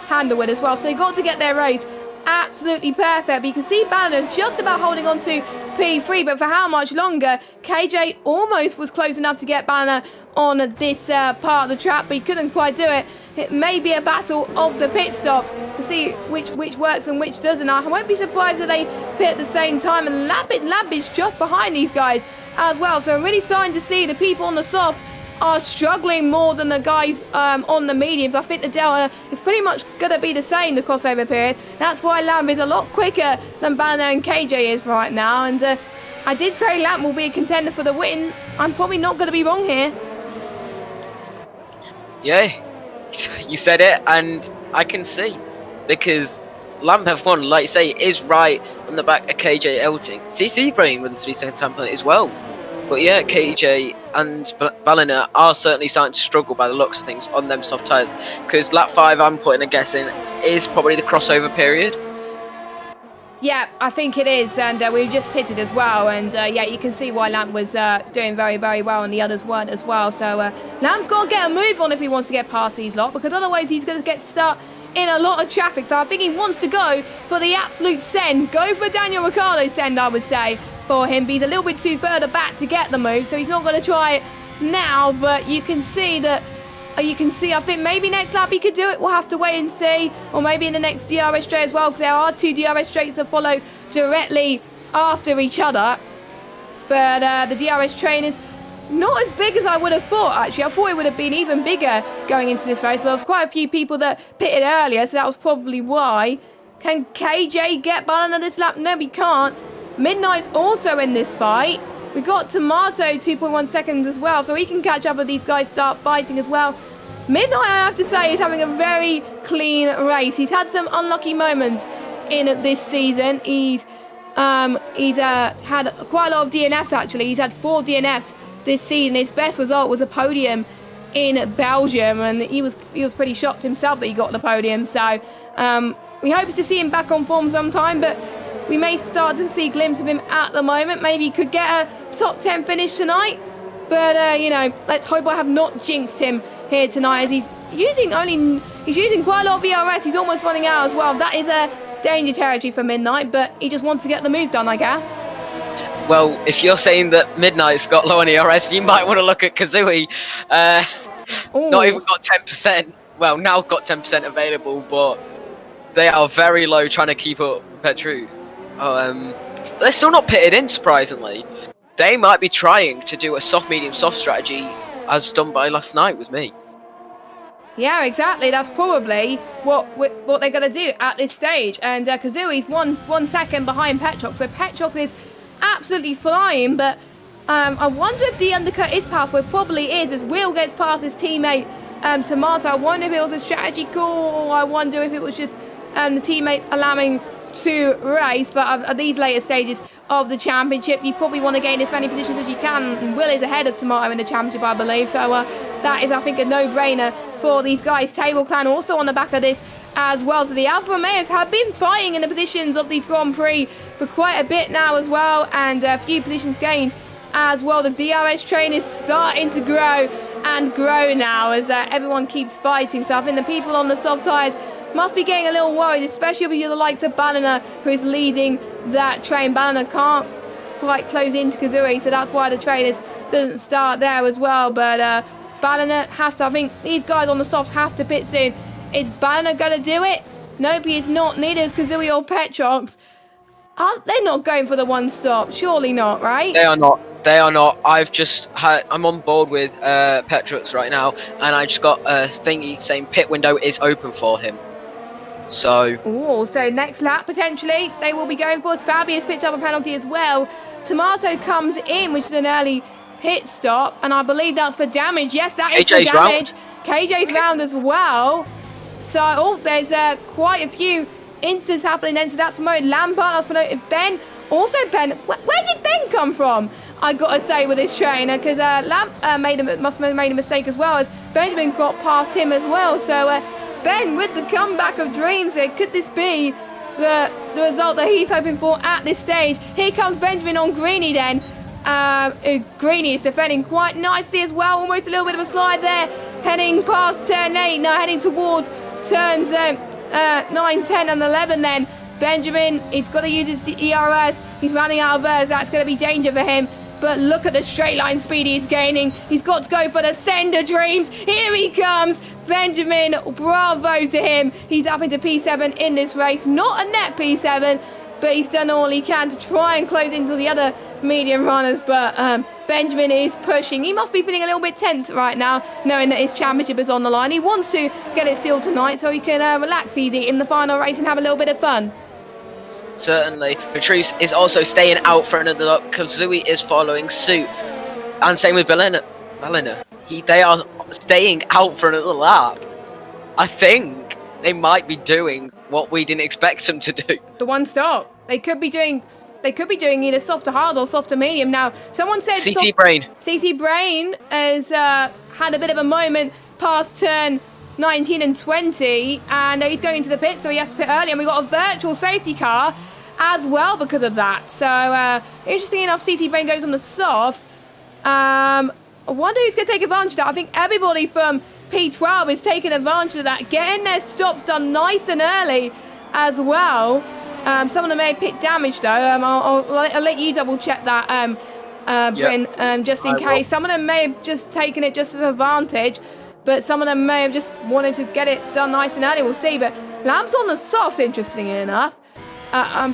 handle with as well. So they got to get their race absolutely perfect. But you can see Banner just about holding on to P3, but for how much longer? KJ almost was close enough to get Banner on this part of the track, but he couldn't quite do it. It may be a battle of the pit stops to see which works and which doesn't. I won't be surprised if they pit at the same time, and Lab is just behind these guys as well. So I'm really starting to see the people on the softs are struggling more than the guys on the mediums. I think the delta is pretty much going to be the same, the crossover period. That's why Lamb is a lot quicker than Banner and KJ is right now. And I did say Lamb will be a contender for the win. I'm probably not going to be wrong here. Yeah, you said it, and I can see. Because Lamb have won, like you say, is right on the back of KJ Elting. CC Brain with the 3-second time penalty as well. But yeah, KJ and Ballina are certainly starting to struggle by the looks of things on them soft tyres. Because lap 5, I'm putting a guess in, is probably the crossover period. Yeah, I think it is, and we've just hit it as well. And yeah, you can see why Lamb was doing very, very well and the others weren't as well. So Lamb's got to get a move on if he wants to get past these lot, because otherwise he's going to get stuck in a lot of traffic. So I think he wants to go for the absolute send. Go for Daniel Ricciardo's send, I would say, for him. But he's a little bit too further back to get the move, so he's not going to try it now. But you can see that, I think maybe next lap he could do it. We'll have to wait and see. Or maybe in the next DRS straight as well, because there are 2 DRS straights that follow directly after each other. But the DRS train is not as big as I would have thought, actually. I thought it would have been even bigger going into this race. But there was quite a few people that pitted earlier, so that was probably why. Can KJ get Ballina this lap? No, we can't. Midnight's also in this fight. We got Tomato 2.1 seconds as well, so he can catch up with these guys, start fighting as well. Midnight, I have to say, is having a very clean race. He's had some unlucky moments in this season. He's had quite a lot of DNFs, actually. He's had 4 DNFs this season. His best result was a podium in Belgium, and he was pretty shocked himself that he got the podium. So we hope to see him back on form sometime, but we may start to see a glimpse of him at the moment. Maybe he could get a top 10 finish tonight, but let's hope I have not jinxed him here tonight, as he's using quite a lot of VRS. He's almost running out as well. That is a danger territory for Midnight, but he just wants to get the move done, I guess. Well, if you're saying that Midnight's got low on ERS, you might want to look at Kazooie. Not even got 10%. Well, now got 10% available, but they are very low trying to keep up with Petrus. They're still not pitted in, surprisingly. They might be trying to do a soft, medium, soft strategy, as done by last night with me. Yeah, exactly. That's probably what they're going to do at this stage. And Kazooie's 1 second behind Petrox. So Petrox is absolutely flying, but I wonder if the undercut is powerful. It probably is, as Will gets past his teammate Tomato. I wonder if it was a strategy call, or I wonder if it was just the teammates allowing to race. But at these later stages of the championship, you probably want to gain as many positions as you can. And Will is ahead of Tomato in the championship, I believe. So that is, I think, a no-brainer for these guys. Table Clan also on the back of this as well. So the Alfa Romeos have been fighting in the positions of these Grand Prix for quite a bit now as well, and a few positions gained as well. The DRS train is starting to grow and grow now as everyone keeps fighting. So I think the people on the soft tyres must be getting a little worried, especially if you're the likes of Ballina, who is leading that train. Ballina can't quite close into Kazooie, so that's why the train doesn't start there as well. But Ballina has to, I think these guys on the softs have to pit soon. Is Ballina going to do it? Nope, he is not. Neither is Kazooie or Petrox. They're not going for the one stop. Surely not, right? They are not. I'm on board with Petrox right now, and I just got a thingy saying pit window is open for him. So next lap, potentially, they will be going for. Fabius picked up a penalty as well. Tomato comes in, which is an early pit stop, and I believe that's for damage. Yes, that is for damage. KJ's round as well. So, there's quite a few incidents happening then. So that's promoted Lampard, that's promoted Ben. Also Ben, where did Ben come from? I gotta say with his trainer, because must have made a mistake as well, as Benjamin got past him as well. So Ben with the comeback of dreams here. Could this be the result that he's hoping for at this stage? Here comes Benjamin on Greeny then. Greeny is defending quite nicely as well. Almost a little bit of a slide there. Heading past turn 8. Now heading towards turns 9, 10 and 11 then. Benjamin, he's got to use his ERS. He's running out of ERS. That's going to be danger for him. But look at the straight line speed he's gaining. He's got to go for the sender dreams. Here he comes. Benjamin, bravo to him. He's up into P7 in this race. Not a net P7, but he's done all he can to try and close into the other medium runners. But Benjamin is pushing. He must be feeling a little bit tense right now, knowing that his championship is on the line. He wants to get it sealed tonight so he can relax easy in the final race and have a little bit of fun. Certainly. Patrice is also staying out for another lap. Kazooie is following suit. And same with Ballina. They are staying out for another lap. I think they might be doing what we didn't expect them to do. The one stop. They could be doing either soft to hard or soft to medium. Now, someone said CT Brain. CT Brain has had a bit of a moment past turn 19 and 20, and he's going into the pit, so he has to pit early, and we've got a virtual safety car as well because of that. So, interesting enough, CT Brain goes on the softs. I wonder who's going to take advantage of that. I think everybody from P12 is taking advantage of that, getting their stops done nice and early as well. Some of them may pit damage, though. I'll let you double check that, Bryn, just in case. Some of them may have just taken it just as an advantage, but some of them may have just wanted to get it done nice and early. We'll see. But Lamp's on the softs, interestingly enough.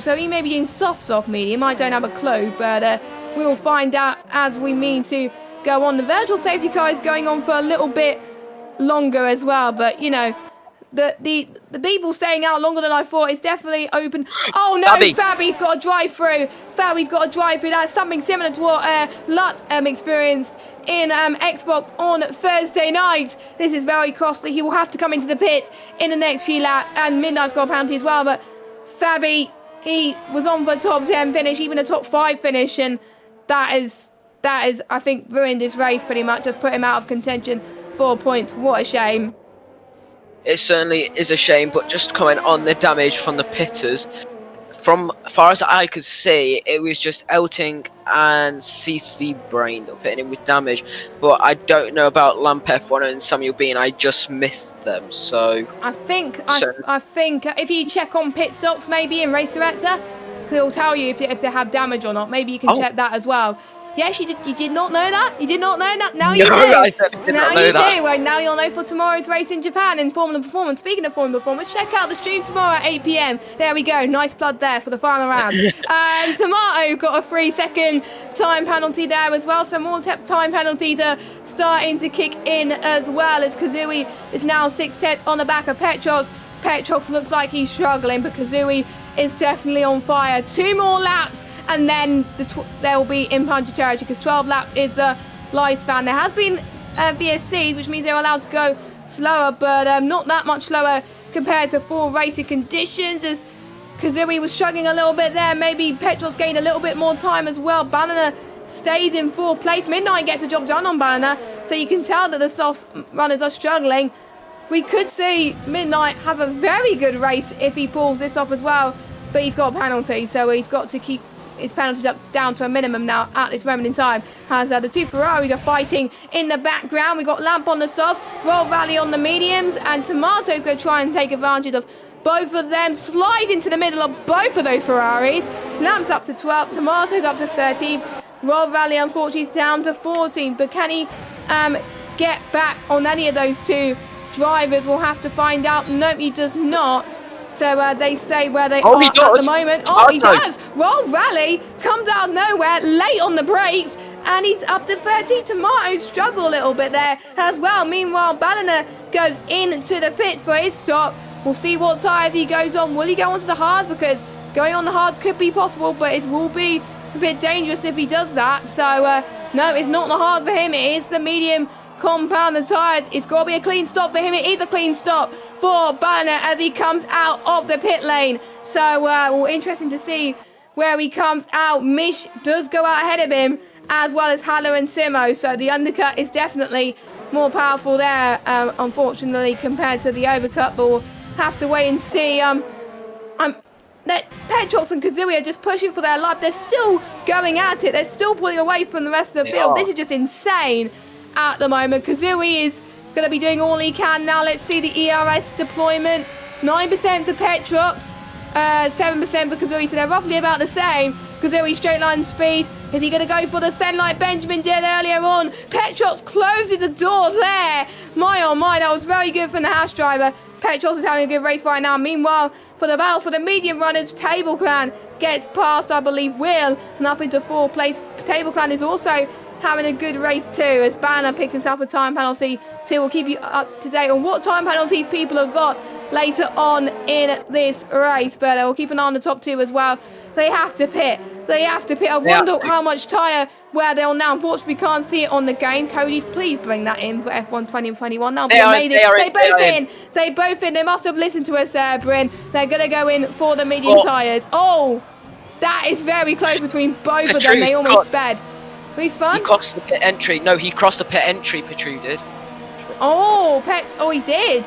So he may be in soft medium. I don't have a clue, but we'll find out as we mean to go on. The virtual safety car is going on for a little bit longer as well, but you know, the people staying out longer than I thought is definitely open. Oh no, Dhabi. Fabi's got a drive through. Fabi's got a drive through. That's something similar to what Lut experienced in Xbox on Thursday night. This is very costly. He will have to come into the pit in the next few laps, and Midnight's got a penalty as well. But Fabi, he was on for a top 10 finish, even a top 5 finish, and that is I think ruined his race pretty much. Just put him out of contention. 4 points. What a shame. It certainly is a shame, but just comment on the damage from the pitters. From far as I could see, it was just Elting and CC Brain that were hitting him with damage. But I don't know about Lamp F1 and Samuel Bean. I just missed them. So I think if you check on pit stops maybe in Race Director, because it will tell you if they have damage or not. Maybe you can check that as well. Yes, you did not know that? You did not know that? Now you do. I certainly did not know that. Now you do. Well, now you'll know for tomorrow's race in Japan in Formula Performance. Speaking of Formula Performance, check out the stream tomorrow at 8 p.m. There we go. Nice plug there for the final round. And Tomato got a 3-second time penalty there as well. So more time penalties are starting to kick in as well, as Kazooie is now 6/10 on the back of Petrox. Petrox looks like he's struggling, but Kazooie is definitely on fire. 2 more laps, and then there will be in puncher territory, because 12 laps is the lifespan. There has been VSCs, which means they're allowed to go slower, but not that much slower compared to full racing conditions, as Kazooie was struggling a little bit there. Maybe Petrox gained a little bit more time as well. Banana stays in 4th place. Midnight gets a job done on Banana, so you can tell that the soft runners are struggling. We could see Midnight have a very good race if he pulls this off as well, but he's got a penalty, so he's got to keep his penalties down to a minimum now at this moment in time. As the 2 Ferraris are fighting in the background. We've got Lamp on the softs, Roll Valley on the mediums, and Tomato's going to try and take advantage of both of them. Slide into the middle of both of those Ferraris. Lamp's up to 12th, Tomato's up to 13th. Roll Valley unfortunately is down to 14th, but can he get back on any of those two drivers? We'll have to find out. Nope, he does not. So they stay where they are at the moment. Oh, he does. Roll Rally comes out of nowhere, late on the brakes, and he's up to 13th. Tomato struggle a little bit there as well. Meanwhile, Banana goes into the pits for his stop. We'll see what tyres he goes on. Will he go onto the hards? Because going on the hards could be possible, but it will be a bit dangerous if he does that. So, no, it's not the hard for him. It is the medium compound tyres. It's got to be a clean stop for him. It is a clean stop for Banner as he comes out of the pit lane. So, well, interesting to see where he comes out. Mish does go out ahead of him, as well as Hallow and Simo. So the undercut is definitely more powerful there, unfortunately, compared to the overcut. But we'll have to wait and see. Petrox and Kazooie are just pushing for their life. They're still going at it. They're still pulling away from the rest of the field. This is just insane at the moment. Kazooie is going to be doing all he can now. Let's see the ERS deployment. 9% for Petrox, 7% for Kazooie. So they're roughly about the same. Kazooie straight line speed. Is he going to go for the send like Benjamin did earlier on? Petrox closes the door there. My oh my, that was very good from the Hash driver. Petrox is having a good race right now. Meanwhile, for the battle for the medium runners, Table Clan gets past, I believe, Will, and up into 4th place. Table Clan is also having a good race too, as Banner picks himself a time penalty. So we'll keep you up to date on what time penalties people have got later on in this race. But we'll keep an eye on the top 2 as well. They have to pit. They have to pit. I wonder how much tyre where they're on now. Unfortunately, we can't see it on the game. Cody's, please bring that in for F1 20 and 21. That'll be amazing. They both in. They both in. They must have listened to us, Bryn. They're going to go in for the medium tyres. Oh, that is very close between both of them. They almost sped. He spun? He crossed the pit entry. No, he crossed the pit entry, Petru did. Oh, he did.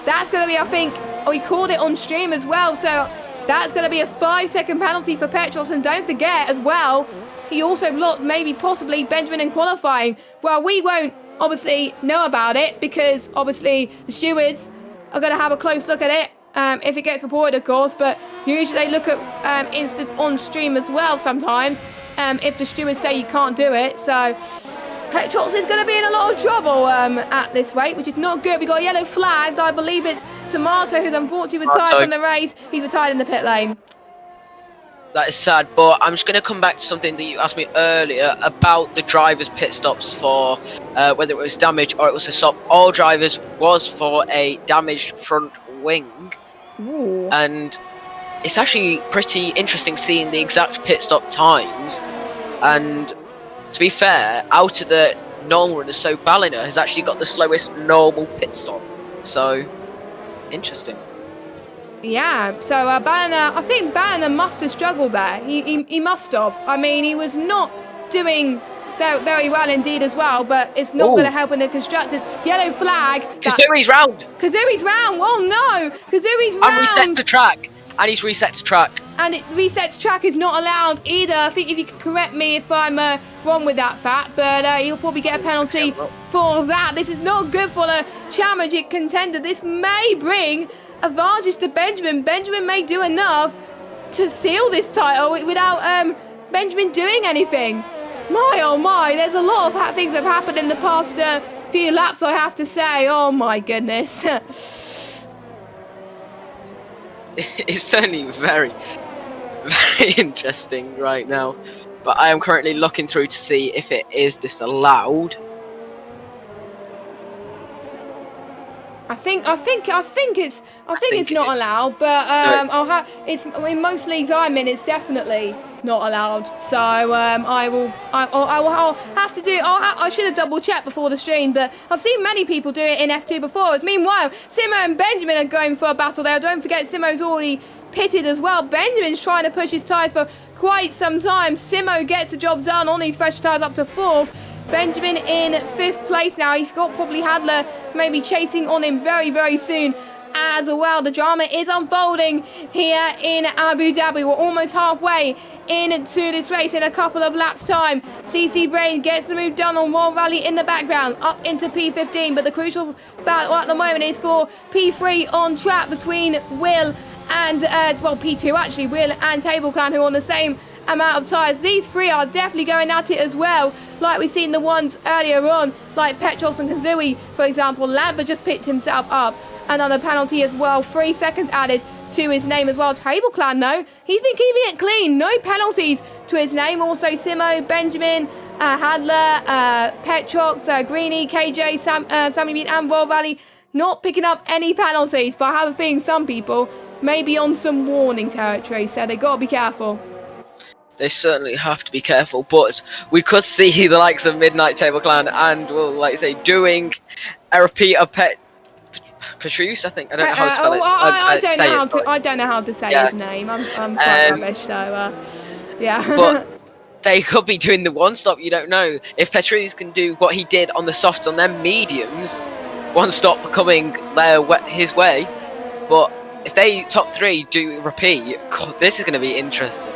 That's going to be, I think, he called it on stream as well. So that's going to be a 5-second penalty for Petrox. And don't forget as well, he also blocked maybe possibly Benjamin in qualifying. Well, we won't obviously know about it because obviously the stewards are going to have a close look at it if it gets reported, of course. But usually they look at instance on stream as well sometimes if the stewards say you can't do it. So Petrox is going to be in a lot of trouble at this rate, which is not good. We got a yellow flag. I believe it's Tomato who's unfortunately retired from the race. He's retired in the pit lane. That is sad, but I'm just going to come back to something that you asked me earlier about the drivers' pit stops for whether it was damage or it was a stop. All drivers was for a damaged front wing. Ooh. And it's actually pretty interesting seeing the exact pit stop times. And to be fair, out of the normal runners, so Ballina has actually got the slowest normal pit stop. So, interesting. Yeah, so Banner, I think Banner must have struggled there. He must have. I mean, he was not doing very well indeed as well, but it's not going to help in the constructors. Yellow flag. Kazui's round. Kazui's round. Oh no, Kazui's round. And reset to track. And he's reset to track. And reset to track is not allowed either. I think if you can correct me if I'm wrong with that fact, but he'll probably get a penalty for that. This is not good for the championship contender. This may bring advantage to Benjamin. Benjamin may do enough to seal this title without Benjamin doing anything. My oh my, there's a lot of things that have happened in the past few laps, I have to say. Oh my goodness. It's certainly very interesting right now, but I am currently looking through to see if it is disallowed. I think it's not allowed, but no. In most leagues I'm in, it's definitely not allowed. So I will have to do. I should have double checked before the stream, but I've seen many people do it in F2 before. Meanwhile, Simo and Benjamin are going for a battle there. Don't forget, Simo's already pitted as well. Benjamin's trying to push his tyres for quite some time. Simo gets the job done on these fresh tyres up to 4th. Benjamin in 5th place now. He's got probably Hadler maybe chasing on him very soon as well. The drama is unfolding here in Abu Dhabi. We're almost halfway into this race in a couple of laps time. CC Brain gets the move done on Wall Valley in the background up into P15, but the crucial battle at the moment is for P3 on track between Will and P2 actually, Will and Table Clan, who are on the same amount of tyres. These three are definitely going at it as well, like we've seen the ones earlier on, like Petros and Kazooie, for example. Lambert just picked himself up. Another penalty as well. 3 seconds added to his name as well. Table Clan, though, he's been keeping it clean. No penalties to his name. Also, Simo, Benjamin, Hadler, Petrox, Greenie, KJ, Sammy Bean, and Royal Valley not picking up any penalties. But I have a feeling some people may be on some warning territory, so they got to be careful. They certainly have to be careful, but we could see the likes of Midnight Table Clan and, well, like I say, doing a repeat of Patrice, I think. I don't know how to spell it. I don't know how to say his name. I'm quite rubbish, so yeah. But they could be doing the one stop. You don't know if Patrice can do what he did on the softs on them mediums. One stop coming his way, but if they top 3 do repeat, God, this is going to be interesting.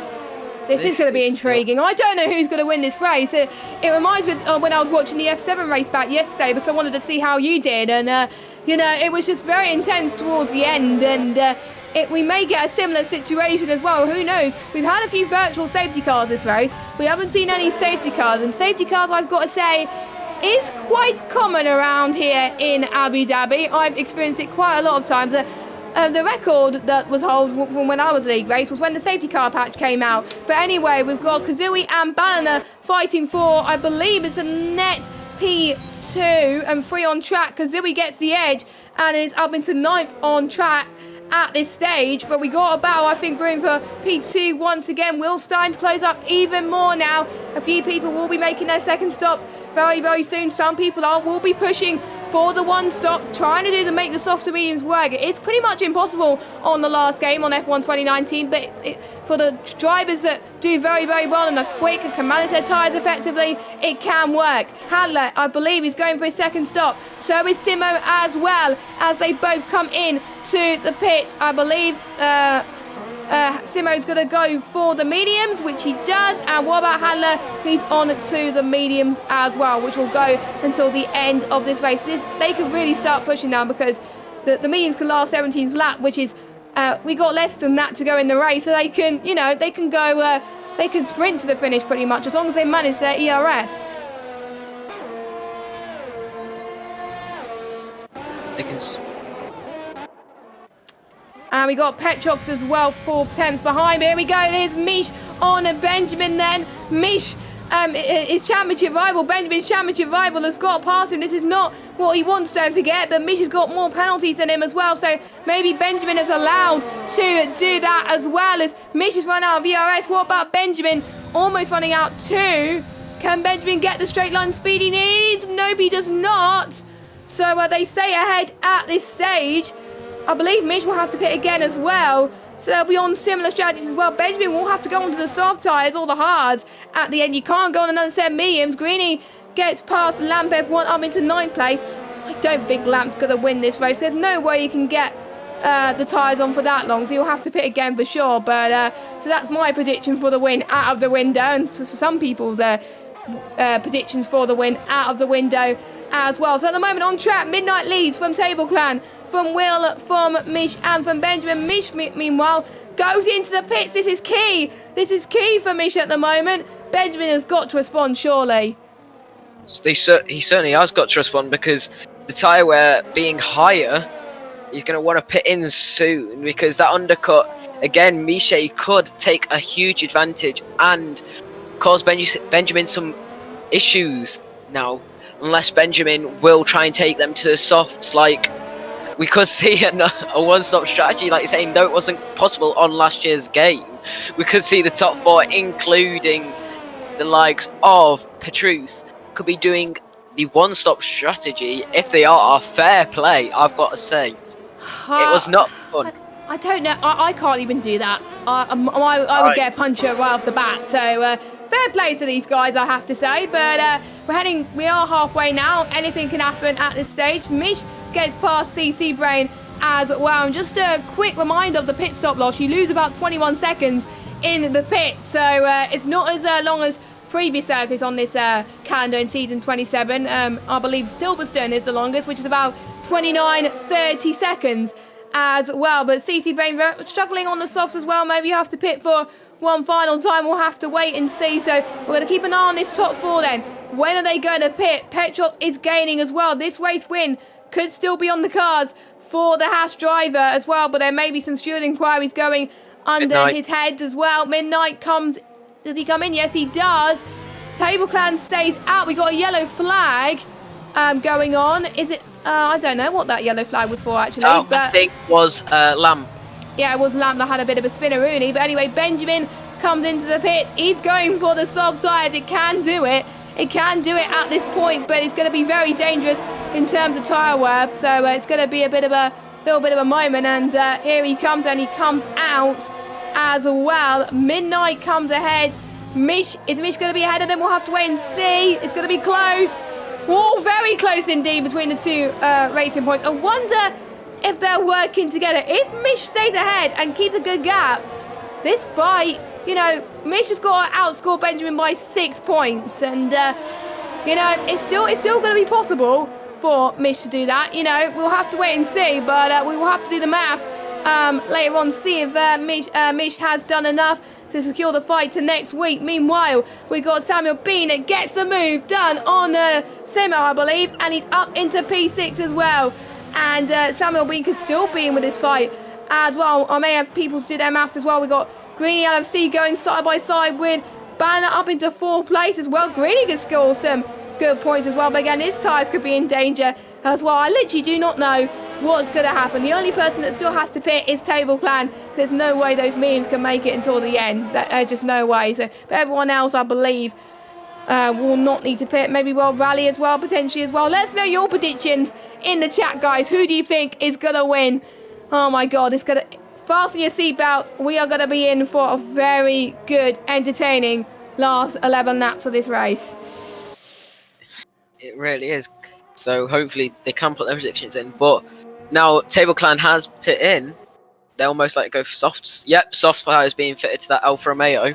This is going to be intriguing. I don't know who's going to win this race. It reminds me of when I was watching the F7 race back yesterday, because I wanted to see how you did. And, it was just very intense towards the end. And we may get a similar situation as well. Who knows? We've had a few virtual safety cars this race. We haven't seen any safety cars. And safety cars, I've got to say, is quite common around here in Abu Dhabi. I've experienced it quite a lot of times. The record that was held from when I was league race was when the safety car patch came out. But anyway, we've got Kazooie and Banner fighting for, I believe it's a net P2 and 3 on track. Kazooie gets the edge and is up into 9th on track at this stage. But we got a battle, I think, room for P2 once again. Will Stein to close up even more now. A few people will be making their second stops very soon. Some people will be pushing for the one stop, trying to make the softs and mediums work. It's pretty much impossible on the last game on F1 2019, but for the drivers that do very well and are quick and can manage their tyres effectively, it can work. Hadler, I believe, is going for his second stop. So is Simo as well, as they both come in to the pits. I believe Simo's going to go for the mediums, which he does. And what about Hadler? He's on to the mediums as well, which will go until the end of this race. They could really start pushing now, because the mediums can last 17th lap, which is we got less than that to go in the race. So they can, they can go, they can sprint to the finish pretty much, as long as they manage their ERS. And we got Petrox as well, 4 attempts behind. Here we go. Here's Mish on Benjamin then. Mish, his championship rival, Benjamin's championship rival, has got past him. This is not what he wants, don't forget, but Mish has got more penalties than him as well, so maybe Benjamin is allowed to do that as well, as Mish has run out of VRS. What about Benjamin? Almost running out too. Can Benjamin get the straight line speed he needs? Nope, he does not. So they stay ahead at this stage. I believe Mish will have to pit again as well. So they'll be on similar strategies as well. Benjamin will have to go onto the soft tyres or the hards at the end. You can't go on another 7 mediums. Greeny gets past Lamp F1 up into 9th place. I don't think Lamp's going to win this race. There's no way you can get the tyres on for that long, so you'll have to pit again for sure. But so that's my prediction for the win out of the window, and for some people's predictions for the win out of the window as well. So at the moment on track, Midnight leads from Table Clan, from Will, from Mish, and from Benjamin. Mish, meanwhile, goes into the pits. This is key. This is key for Mish at the moment. Benjamin has got to respond, surely. He certainly has got to respond, because the tyre wear being higher, he's going to want to pit in soon, because that undercut, again, Miche could take a huge advantage and cause Benjamin some issues now, unless Benjamin will try and take them to the softs. Like, we could see a one-stop strategy, like you're saying, though it wasn't possible on last year's game. We could see the top 4, including the likes of Petrus, could be doing the one-stop strategy. If they are, fair play, I've got to say. It was not fun. I don't know. I can't even do that. I would get a puncher right off the bat. So fair play to these guys, I have to say. But we are halfway now. Anything can happen at this stage. Mish gets past CC Brain as well. And just a quick reminder of the pit stop loss. You lose about 21 seconds in the pit. So it's not as long as previous circuits on this calendar in season 27. I believe Silverstone is the longest, which is about 29-30 seconds as well. But CC Brain struggling on the softs as well. Maybe you have to pit for one final time. We'll have to wait and see. So we're going to keep an eye on this top 4 then. When are they going to pit? Petrox is gaining as well. This race win could still be on the cards for the Haas driver as well, but there may be some steward inquiries going under his head as well. Midnight comes. Does he come in? Yes, he does. Table Clan stays out. We got a yellow flag going on. Is it? I don't know what that yellow flag was for, actually. Oh, but I think it was Lamp. Yeah, it was Lamp that had a bit of a spinneroonie. But anyway, Benjamin comes into the pits. He's going for the soft tyres. It can do it. It can do it at this point, but it's going to be very dangerous in terms of tyre wear. So it's going to be a little bit of a moment. And here he comes, and he comes out as well. Midnight comes ahead. Is Mish going to be ahead of them? We'll have to wait and see. It's going to be close. Oh, very close indeed between the two racing points. I wonder if they're working together. If Mish stays ahead and keeps a good gap, this fight, you know, Mish has got to outscore Benjamin by 6 points. And, you know, it's still going to be possible for Mish to do that. You know, we'll have to wait and see, but we will have to do the maths later on, see if Mish has done enough to secure the fight to next week. Meanwhile, we got Samuel Bean that gets the move done on Simo, I believe, and he's up into P6 as well. And Samuel Bean could still be in with this fight as well. I may have people to do their maths as well. We got Greeny LFC going side by side with Banner up into 4th place as well. Greeny could score some good points as well, but again, his tyres could be in danger as well. I literally do not know what's going to happen. The only person that still has to pit is Table Clan. There's no way those memes can make it until the end. There's just no way. So, but everyone else, I believe, will not need to pit. Maybe World Rally as well, potentially as well. Let's know your predictions in the chat, guys. Who do you think is going to win? Oh my God, it's going to... Fasten your seatbelts. We are going to be in for a very good, entertaining last 11 laps of this race. It really is. So hopefully they can put their predictions in. But now Table Clan has pit in. They almost like go for softs. Yep, soft tyres being fitted to that Alfa Romeo.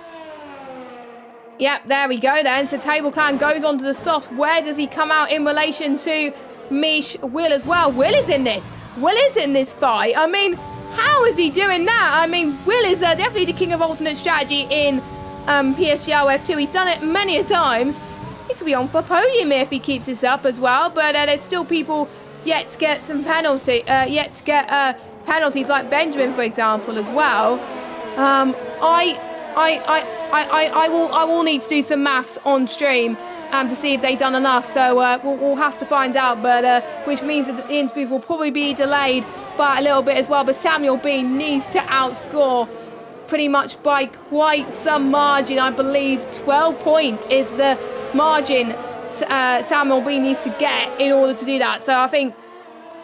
Yep, there we go then. So Table Clan goes onto the softs. Where does he come out in relation to Mish? Will as well. Will is in this. Will is in this fight. I mean, how is he doing that? I mean, Will is definitely the king of alternate strategy in PSGL F2. He's done it many a times. He could be on for podium if he keeps this up as well. But there's still people yet to get some penalty, yet to get penalties, like Benjamin, for example, as well. I will need to do some maths on stream to see if they've done enough. So we'll have to find out. But which means that the interviews will probably be delayed by a little bit as well. But Samuel Bean needs to outscore pretty much by quite some margin. I believe 12 points is the margin Samuel Bean needs to get in order to do that. So I think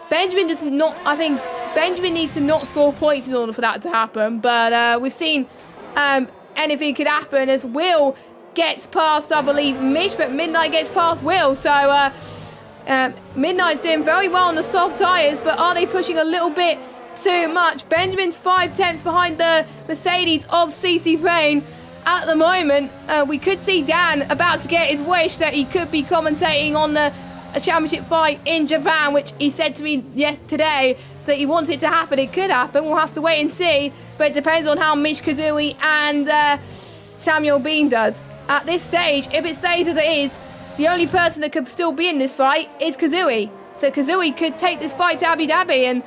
Benjamin does not. I think Benjamin needs to not score points in order for that to happen. But we've seen anything could happen as Will gets past, I believe, Mish, but Midnight gets past Will. So Midnight's doing very well on the soft tyres, but are they pushing a little bit too much? Benjamin's 5 tenths behind the Mercedes of CC Payne at the moment. We could see Dan about to get his wish that he could be commentating on a championship fight in Japan, which he said to me today that he wants it to happen. It could happen. We'll have to wait and see, but it depends on how Mish Kazooie and Samuel Bean does. At this stage, if it stays as it is, the only person that could still be in this fight is Kazooie. So Kazooie could take this fight to Abu Dhabi, and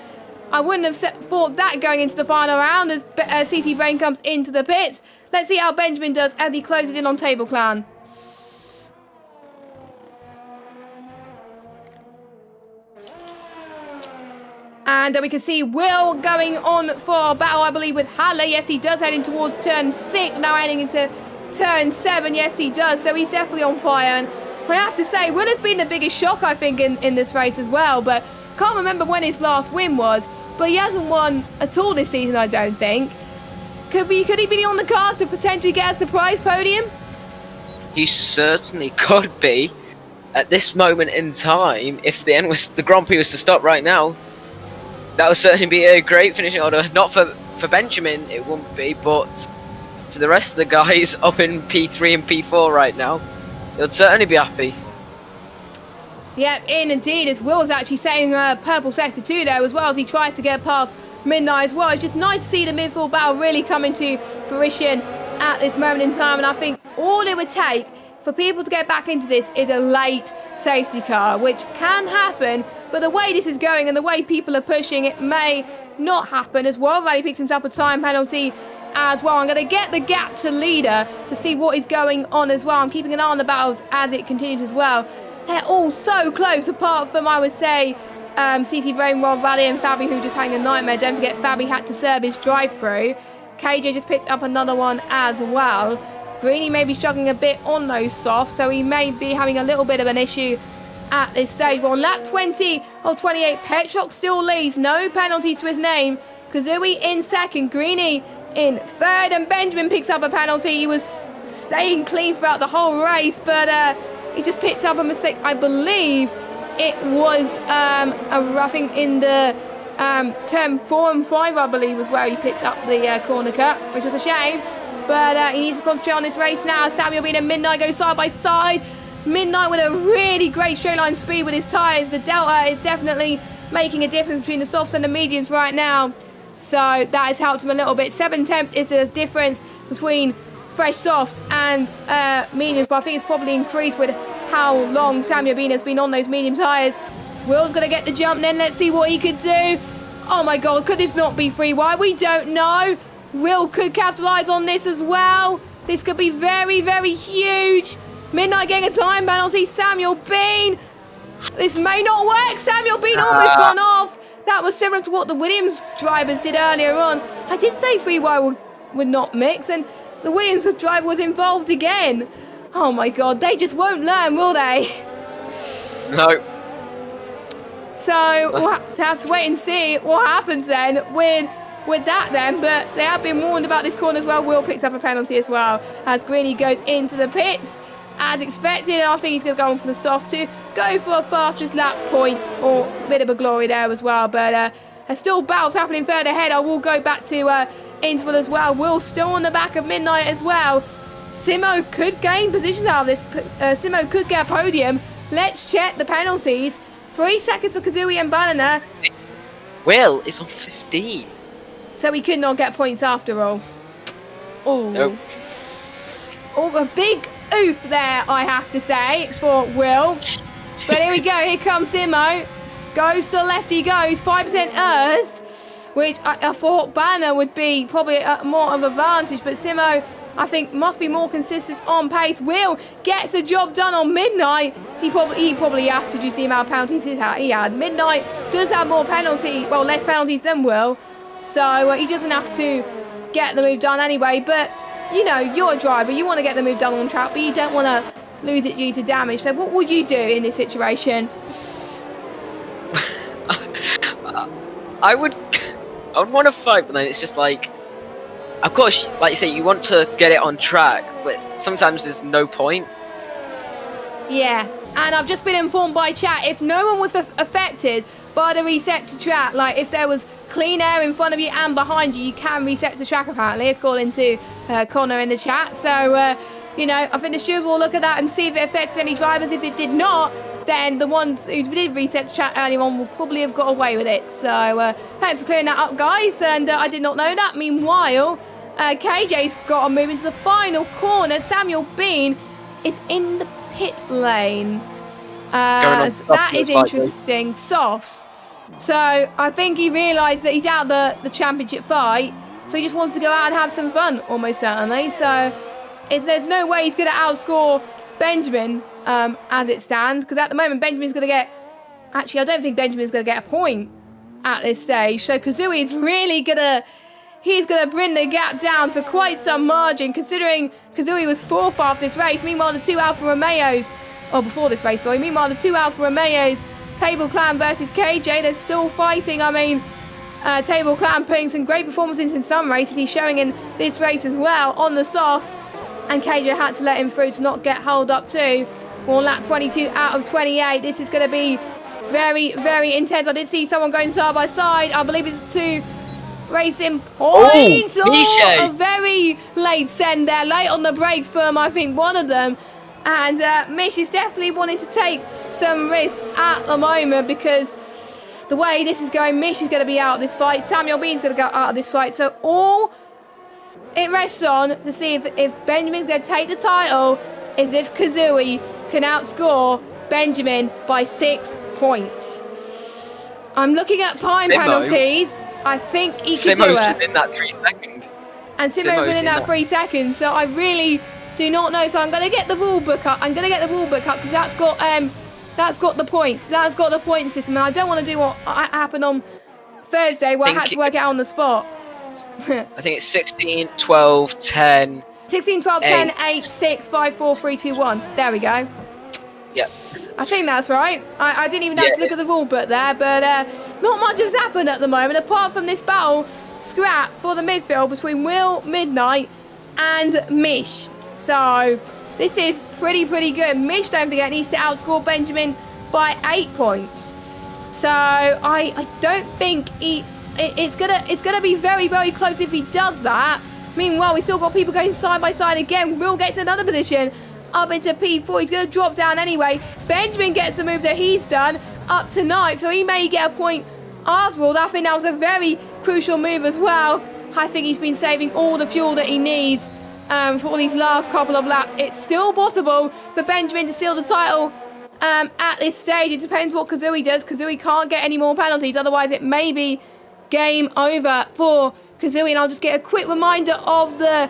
I wouldn't have thought that going into the final round as CC Brain comes into the pits. Let's see how Benjamin does as he closes in on Table Clan. And we can see Will going on for a battle, I believe, with Halle. Yes, he does, heading towards turn 6, now heading into turn 7. Yes, he does. So he's definitely on fire. And I have to say, Will has been the biggest shock, I think, in this race as well. But can't remember when his last win was. But he hasn't won at all this season, I don't think. Could he be on the cards to potentially get a surprise podium? He certainly could be. At this moment in time, if the Grand Prix was to stop right now, that would certainly be a great finishing order. Not for Benjamin, it wouldn't be, but for the rest of the guys up in P3 and P4 right now, they would certainly be happy. Yeah, indeed, as Will was actually saying purple sector 2 there, as well as he tries to get past Midnight as well. It's just nice to see the midfield battle really come into fruition at this moment in time, and I think all it would take for people to get back into this is a late safety car, which can happen, but the way this is going and the way people are pushing, it may not happen as well. Rally picks himself a time penalty as well. I'm going to get the gap to leader to see what is going on as well. I'm keeping an eye on the battles as it continues as well. They're all so close, apart from, I would say, CC Brain, Rob Rally and Fabi, who just having a nightmare. Don't forget, Fabi had to serve his drive-through. KJ just picked up another one as well. Greeny may be struggling a bit on those softs, so he may be having a little bit of an issue at this stage. Well, on lap 20 of 28, Petrock still leads. No penalties to his name. Kazooie in second, Greeny in third, and Benjamin picks up a penalty. He was staying clean throughout the whole race, but he just picked up a mistake. I believe it was a roughing in the turn 4 and 5, I believe, was where he picked up the corner cut, which was a shame. But he needs to concentrate on this race now. Samuel Bean and Midnight go side by side. Midnight with a really great straight line speed with his tyres. The Delta is definitely making a difference between the softs and the mediums right now. So that has helped him a little bit. 7 tenths is the difference between fresh softs and mediums, but I think it's probably increased with how long Samuel Bean has been on those medium tyres. Will's going to get the jump then. Let's see what he could do. Oh my god, could this not be free wide? We don't know. Will could capitalise on this as well. This could be very, very huge. Midnight getting a time penalty. Samuel Bean. This may not work. Samuel Bean almost gone off. That was similar to what the Williams drivers did earlier on. I did say free wide would not mix, and the Williams driver was involved again. Oh my god, they just won't learn, will they? No. So we'll have to wait and see what happens then with that then, but they have been warned about this corner as well. Will picks up a penalty as well as Greeny goes into the pits as expected, and I think he's going to go on for the softs to go for a fastest lap point or a bit of a glory there as well. But there's still battles happening further ahead. I will go back to interval as well. Will still on the back of Midnight as well. Simo could gain position out of this. Simo could get a podium. Let's check the penalties. 3 seconds for Kazooie and Banana. Will is on 15. So he could not get points after all. Oh. Nope. Oh, a big oof there, I have to say, for Will. But here we go. Here comes Simo. Goes to the left he goes. 5% ERS. which I thought Banner would be probably more of an advantage, but Simo, I think, must be more consistent on pace. Will gets the job done on Midnight. He probably has to reduce the amount of penalties he had. Midnight does have less penalties than Will, so he doesn't have to get the move done anyway. But, you know, you're a driver, you want to get the move done on track, but you don't want to lose it due to damage. So what would you do in this situation? I would want to fight, but then it's just like, of course, like you say, you want to get it on track, but sometimes there's no point. Yeah, and I've just been informed by chat, if no one was affected by the reset to track, like if there was clean air in front of you and behind you, you can reset to track apparently, according to Connor in the chat. So, you know, I think the stewards will look at that and see if it affects any drivers. If it did not, then the ones who did reset to track earlier on will probably have got away with it. So, thanks for clearing that up, guys, and I did not know that. Meanwhile, KJ's got to move into the final corner. Samuel Bean is in the pit lane. That is interesting. Softs. So I think he realised that he's out the championship fight, so he just wants to go out and have some fun, almost certainly. So there's no way he's going to outscore Benjamin as it stands, because at the moment Benjamin's going to get... Actually, I don't think Benjamin's going to get a point at this stage. So Kazooie is really going to... He's going to bring the gap down to quite some margin, considering Kazooie was 4th after this race. Meanwhile, the two Alfa Romeos... Oh, before this race, sorry. Meanwhile, the two Alfa Romeos, Table Clan versus KJ, they're still fighting. I mean, Table Clan putting some great performances in some races. He's showing in this race as well on the soft. And KJ had to let him through to not get held up too. Well, lap 22 out of 28. This is going to be very, very intense. I did see someone going side by side. I believe it's two racing points. Oh, a very late send there. Late on the brakes from, I think, one of them. And Mish is definitely wanting to take some risks at the moment, because the way this is going, Mish is going to be out of this fight. Samuel Bean's going to go out of this fight. So all it rests on to see if Benjamin's going to take the title is if Kazooie can outscore Benjamin by 6 points. I'm looking at time penalties. I think he could do it. Simo's in that 3 seconds. And Simo's been in that 3 seconds. So I really... do not know, so I'm going to get the rule book up. I'm going to get the rule book up because that's got the points. That's got the point system, and I don't want to do what happened on Thursday where I had to work it out on the spot. I think it's 16, 12, 10. 16, 12, 10, 8, 6, 5, 4, 3, 2, 1. There we go. Yep. I think that's right. I didn't even have to look at the rule book there, but not much has happened at the moment apart from this battle scrap for the midfield between Will, Midnight, and Mish. So this is pretty good. Mish, don't forget, needs to outscore Benjamin by 8 points. So I don't think it's gonna be very close if he does that. Meanwhile, we still got people going side by side again. Will gets another position up into P4. He's gonna drop down anyway. Benjamin gets the move that he's done up to 9, so he may get a point after all. I think that was a very crucial move as well. I think he's been saving all the fuel that he needs for all these last couple of laps. It's still possible for Benjamin to seal the title at this stage. It depends what Kazooie does. Kazooie can't get any more penalties, otherwise it may be game over for Kazooie. And I'll just get a quick reminder of the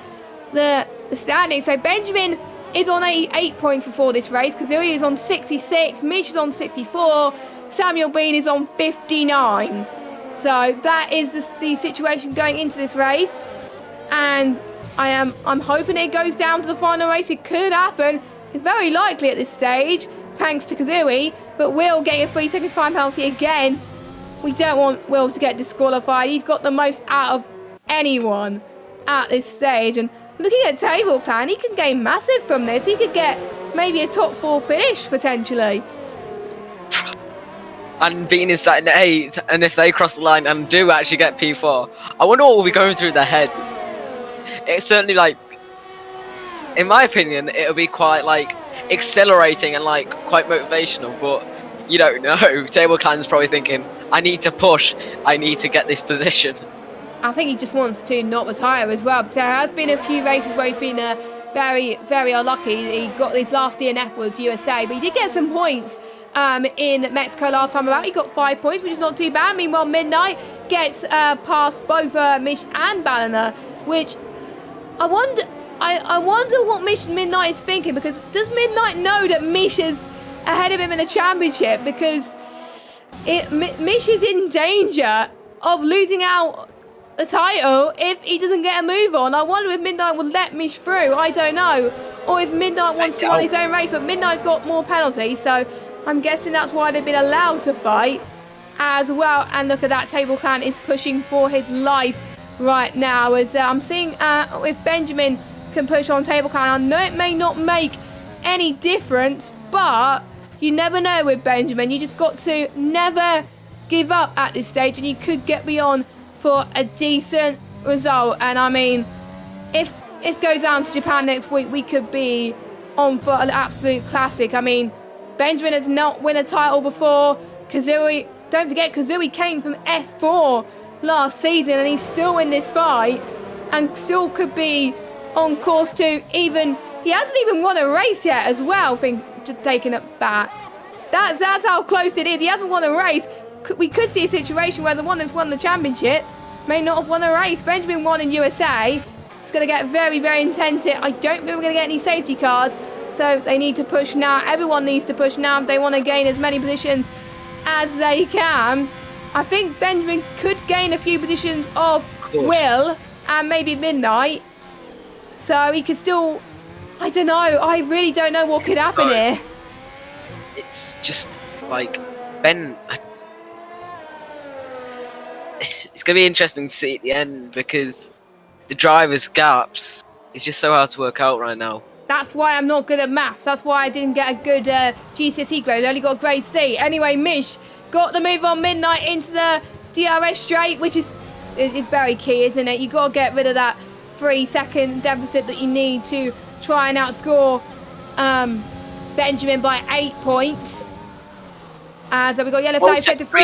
standings. So Benjamin is on 88 points before this race. Kazooie is on 66. Mish is on 64. Samuel Bean is on 59. So that is the situation going into this race. And I'm hoping it goes down to the final race. It could happen. It's very likely at this stage, thanks to Kazooie. But Will getting a 3 seconds fine penalty again. We don't want Will to get disqualified. He's got the most out of anyone at this stage. And looking at Table Clan, he can gain massive from this. He could get maybe a top 4 finish, potentially. And Bean is sat in 8th, and if they cross the line and do actually get P4, I wonder what will be going through their head. It's certainly, like, in my opinion, it'll be quite, like, accelerating and, like, quite motivational, but you don't know. Table Clan's probably thinking, I need to push, I need to get this position. I think he just wants to not retire as well, because there has been a few races where he's been very unlucky. He got his last DNF was USA, but he did get some points in Mexico last time around. He got 5 points, which is not too bad. Meanwhile, Midnight gets past both Mish and Ballina, which I wonder what Mish Midnight is thinking, because does Midnight know that Mish is ahead of him in the championship? Because Mish is in danger of losing out the title if he doesn't get a move on. I wonder if Midnight will let Mish through. I don't know. Or if Midnight wants to run his own race, but Midnight's got more penalties, so I'm guessing that's why they've been allowed to fight as well. And look at that, Table Clan is pushing for his life right now, as I'm seeing if Benjamin can push on Table Clan. I know it may not make any difference, but you never know with Benjamin. You just got to never give up at this stage, and you could get beyond for a decent result. And I mean, if it goes down to Japan next week, we could be on for an absolute classic. I mean, Benjamin has not won a title before. Kazui, don't forget, Kazui came from F4 last season, and he's still in this fight and still could be on course to even, he hasn't even won a race yet as well. Just taking it back, that's how close it is. He hasn't won a race. We could see a situation where the one that's won the championship may not have won a race. Benjamin won in USA. It's going to get very, very intense here. I don't think we're going to get any safety cars, so they need to push now. Everyone needs to push now if they want to gain as many positions as they can. I think Benjamin could gain a few positions of Will and maybe Midnight, so he could still, I don't know, I really don't know what could happen here. It's just like Ben, it's going to be interesting to see at the end, because the driver's gaps is just so hard to work out right now. That's why I'm not good at maths. That's why I didn't get a good GCSE grade. I only got a grade C. Anyway, Mish got the move on Midnight into the DRS straight, which is very key, isn't it? You got to get rid of that 3-second deficit that you need to try and outscore Benjamin by 8 points. So we got yellow flag set to 3.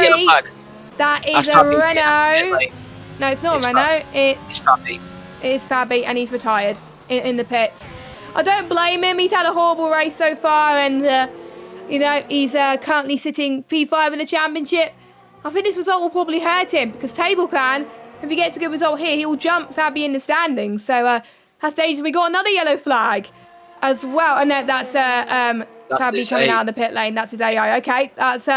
That is a Renault. No, it's not a Renault. It's Fabi. It is Fabi, and he's retired in the pits. I don't blame him. He's had a horrible race so far, and you know, he's currently sitting P5 in the championship. I think this result will probably hurt him, because Table Clan, if he gets a good result here, he will jump Fabi in the standings. So that's dangerous. We got another yellow flag as well. And no, that's Fabi coming out of the pit lane. That's his AI. Okay, that's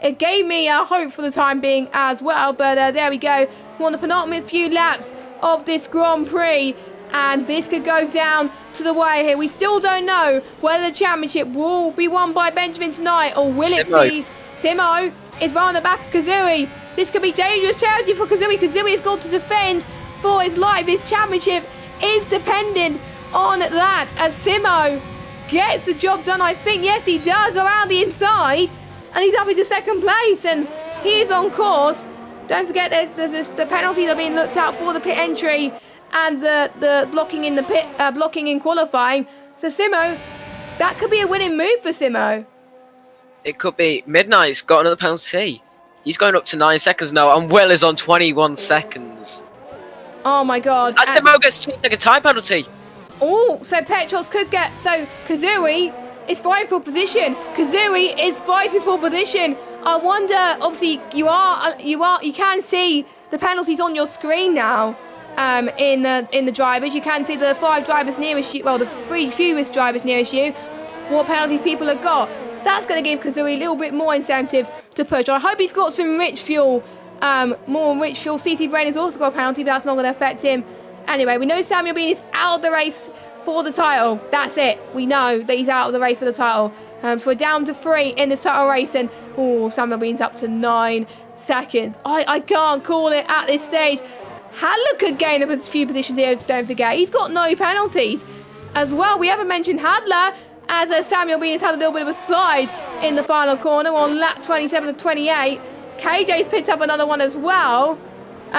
it gave me hope for the time being as well. But there we go. We're on the penultimate few laps of this Grand Prix, and this could go down to the wire here. We still don't know whether the championship will be won by Benjamin tonight, or will it be Simo is right on the back of Kazui. This could be dangerous territory for Kazui. Kazui has got to defend for his life. His championship is dependent on that, as Simo gets the job done. I think, yes, he does, around the inside, and he's up into second place, and he is on course. Don't forget, the penalties are being looked at for the pit entry and the blocking in the pit, blocking in qualifying. So Simo, that could be a winning move for Simo. It could be. Midnight's got another penalty. He's going up to 9 seconds now, and Will is on 21 seconds. Oh my god. As Simo gets a 2-second time penalty. Oh, so Petros could get, so Kazui is fighting for position. Kazui is fighting for position. I wonder, obviously you can see the penalties on your screen now. In the drivers, you can see the 5 drivers nearest you, well, the 3 fewest drivers nearest you, what penalties people have got. That's going to give Kazui a little bit more incentive to push. I hope he's got some rich fuel, more rich fuel. CT Brain has also got a penalty, but that's not going to affect him. Anyway, we know Samuel Bean is out of the race for the title. That's it. We know that he's out of the race for the title. So we're down to 3 in this title race, and Samuel Bean's up to 9 seconds. I can't call it at this stage. Hadler could gain a few positions here, don't forget. He's got no penalties as well. We haven't mentioned Hadler, as Samuel Bean has had a little bit of a slide in the final corner on lap 27 of 28. KJ's picked up another one as well.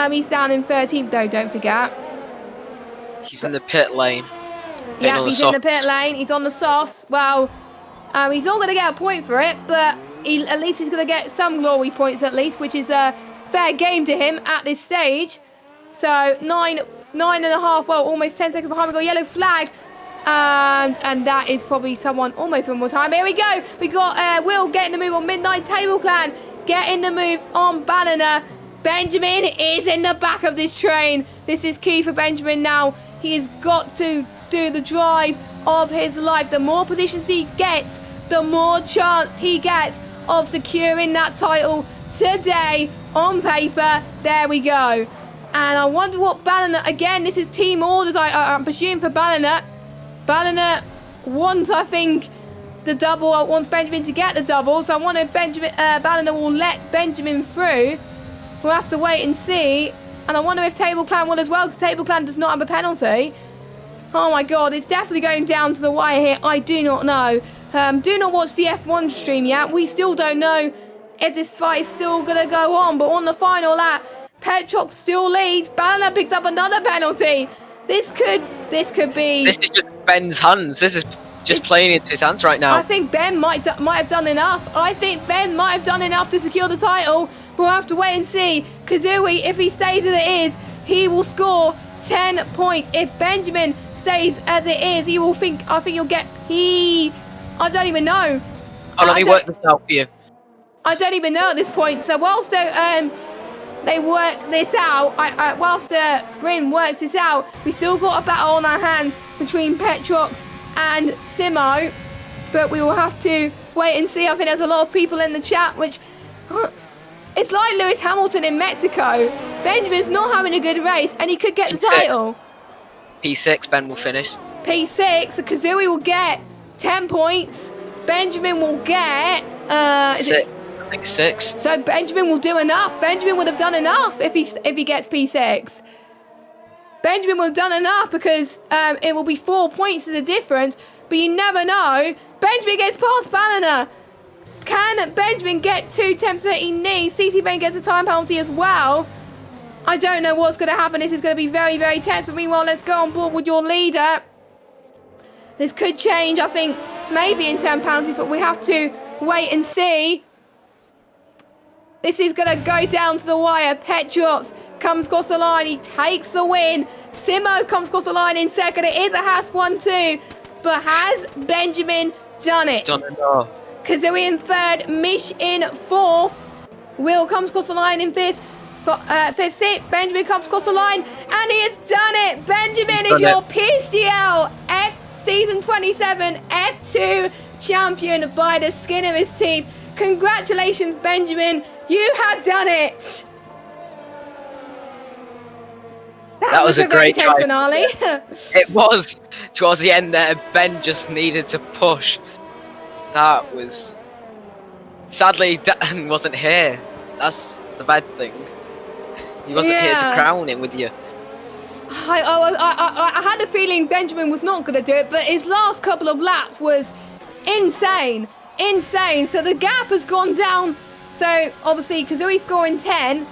He's down in 13th though, don't forget. He's in the pit lane. Yeah, he's in the pit lane. He's on the sauce. Well, he's not going to get a point for it, but at least he's going to get some glory points at least, which is a fair game to him at this stage. So 9.5, well, almost 10 seconds behind. We got yellow flag, and that is probably someone almost one more time. Here we go. We got Will getting the move on Midnight. Table Clan getting the move on Ballina. Benjamin is in the back of this train. This is key for Benjamin now. He has got to do the drive of his life. The more positions he gets, the more chance he gets of securing that title today on paper. There we go. And I wonder what Ballina, again, this is team orders, I'm presuming for Ballina. Ballina wants, I think, the double, wants Benjamin to get the double. So I wonder if Ballina will let Benjamin through. We'll have to wait and see. And I wonder if Table Clan will as well, because Table Clan does not have a penalty. Oh my god, it's definitely going down to the wire here. I do not know. Do not watch the F1 stream yet. We still don't know if this fight is still going to go on. But on the final lap, Petrox still leads. Ballina picks up another penalty. This could be... This is just Ben's hands. This is just playing into his hands right now. I think Ben might have done enough. I think Ben might have done enough to secure the title. We'll have to wait and see. Kazooie, if he stays as it is, he will score 10 points. If Benjamin stays as it is, he will think... I think he'll get... I don't even know. Oh, let me work this out for you. I don't even know at this point. So whilst they work this out, whilst Bryn works this out, we still got a battle on our hands between Petrox and Simo. But we will have to wait and see. I think there's a lot of people in the chat, which... It's like Lewis Hamilton in Mexico. Benjamin's not having a good race, and he could get the title. P6, Ben will finish. P6, so Kazooie will get 10 points. Benjamin will get... 6. I think 6. So Benjamin will do enough. Benjamin would have done enough if he gets P6. Benjamin would have done enough because it will be 4 points as a difference. But you never know. Benjamin gets past Ballina. Can Benjamin get 2 attempts that he needs? CC Bain gets a time penalty as well. I don't know what's going to happen. This is going to be very, very tense. But meanwhile, let's go on board with your leader. This could change, I think, maybe in 10 penalties, but we have to wait and see. This is going to go down to the wire. Petrox comes across the line. He takes the win. Simo comes across the line in second. It is a Haas 1-2. But has Benjamin done it? Done enough. Kazooie in third. Mish in fourth. Will comes across the line in fifth. Fifth sit. Benjamin comes across the line. And he has done it. Benjamin is your PSGL Season 27 F2 champion by the skin of his teeth. Congratulations, Benjamin. You have done it. That was a great finale. It was. Towards the end there, Ben just needed to push. That was... Sadly, Dan wasn't here. That's the bad thing. He wasn't here to crown him with you. I had a feeling Benjamin was not going to do it, but his last couple of laps was insane. Insane. So the gap has gone down. So obviously, Kazooie scoring 10,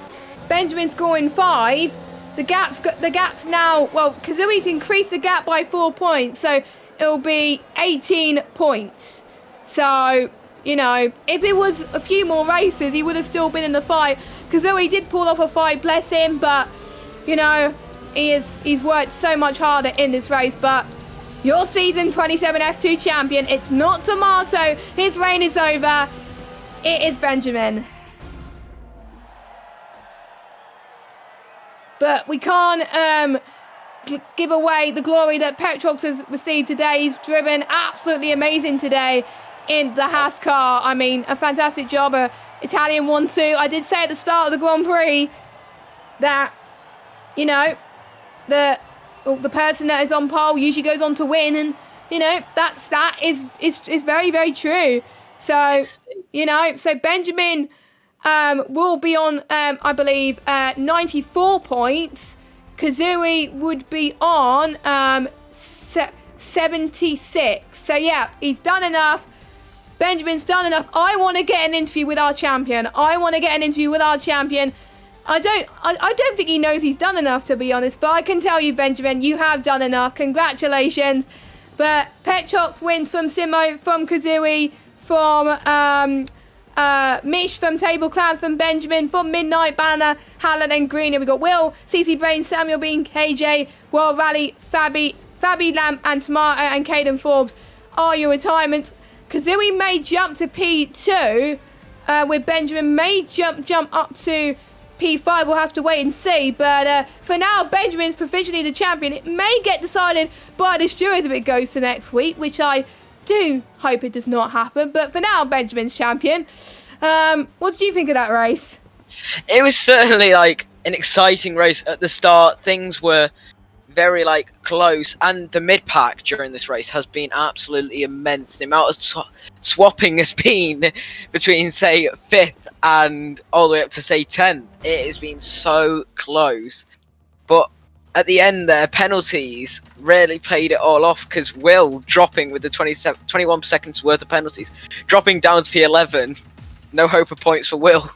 Benjamin scoring 5. The gap's now, well, Kazooie's increased the gap by 4 points, so it'll be 18 points. So, you know, if it was a few more races, he would have still been in the fight. Kazooie did pull off a fight, bless him, but, you know, he's worked so much harder in this race. But your season 27 F2 champion, it's not Tomato. His reign is over. It is Benjamin. But we can't give away the glory that Petrox has received today. He's driven absolutely amazing today in the Haas car. I mean, a fantastic job. Italian 1-2. I did say at the start of the Grand Prix that, you know, the person that is on pole usually goes on to win, and you know that is very, very true. So, you know, so Benjamin will be on I believe 94 points. Kazooie would be on 76. So yeah, he's done enough. Benjamin's done enough. I want to get an interview with our champion. I don't think he knows he's done enough, to be honest. But I can tell you, Benjamin, you have done enough. Congratulations. But Petrox wins from Simo, from Kazooie, from Mish, from Table Clan, from Benjamin, from Midnight, Banner, Hallen and Green. And we got Will, CC Brain, Samuel Bean, KJ, World Rally, Fabi Lamp, and Tomato, and Caden Forbes are your retirements. Kazooie may jump to P2, with Benjamin may jump up to P5, we'll have to wait and see. But for now, Benjamin's provisionally the champion. It may get decided by the stewards if it goes to next week, which I do hope it does not happen. But for now, Benjamin's champion. What did you think of that race? It was certainly like an exciting race at the start. Things were very like close, and the mid pack during this race has been absolutely immense. The amount of swapping has been between say 5th and all the way up to say 10th. It has been so close, but at the end there, penalties really played it all off, because Will dropping with the 21 seconds worth of penalties, dropping down to P11. No hope of points for Will.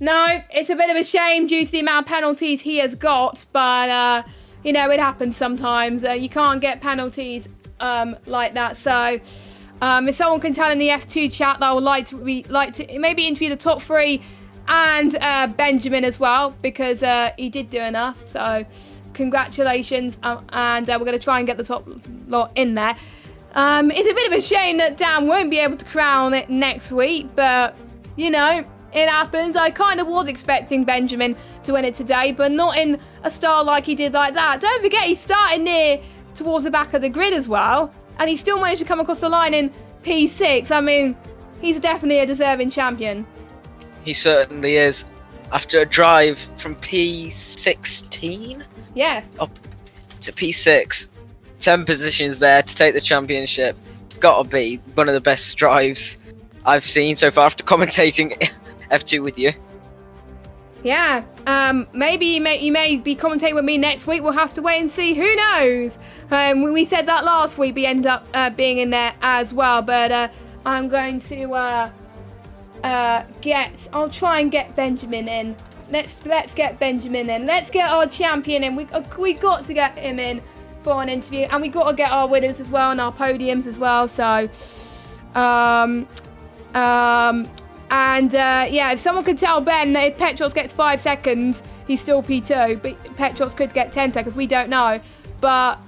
No, it's a bit of a shame due to the amount of penalties he has got, but you know, it happens sometimes. You can't get penalties like that. So if someone can tell in the F2 chat that I would like to maybe interview the top 3 and Benjamin as well, because he did do enough. So congratulations, and we're going to try and get the top lot in there. It's a bit of a shame that Dan won't be able to crown it next week, but you know, it happens. I kind of was expecting Benjamin to win it today, but not in a style like he did like that. Don't forget, he started near towards the back of the grid as well, and he still managed to come across the line in P6. I mean, he's definitely a deserving champion. He certainly is. After a drive from P16? Yeah. Up to P6. 10 positions there to take the championship. Gotta be one of the best drives I've seen so far after commentating F2 with you. Yeah, maybe you may be commentating with me next week. We'll have to wait and see. Who knows? We said that last week. We ended up being in there as well. But I'm going to I'll try and get Benjamin in. Let's get Benjamin in. Let's get our champion in. We got to get him in for an interview, and we got to get our winners as well and our podiums as well. So, yeah, if someone could tell Ben that if Petros gets 5 seconds, he's still P2, but Petros could get 10 seconds, we don't know. But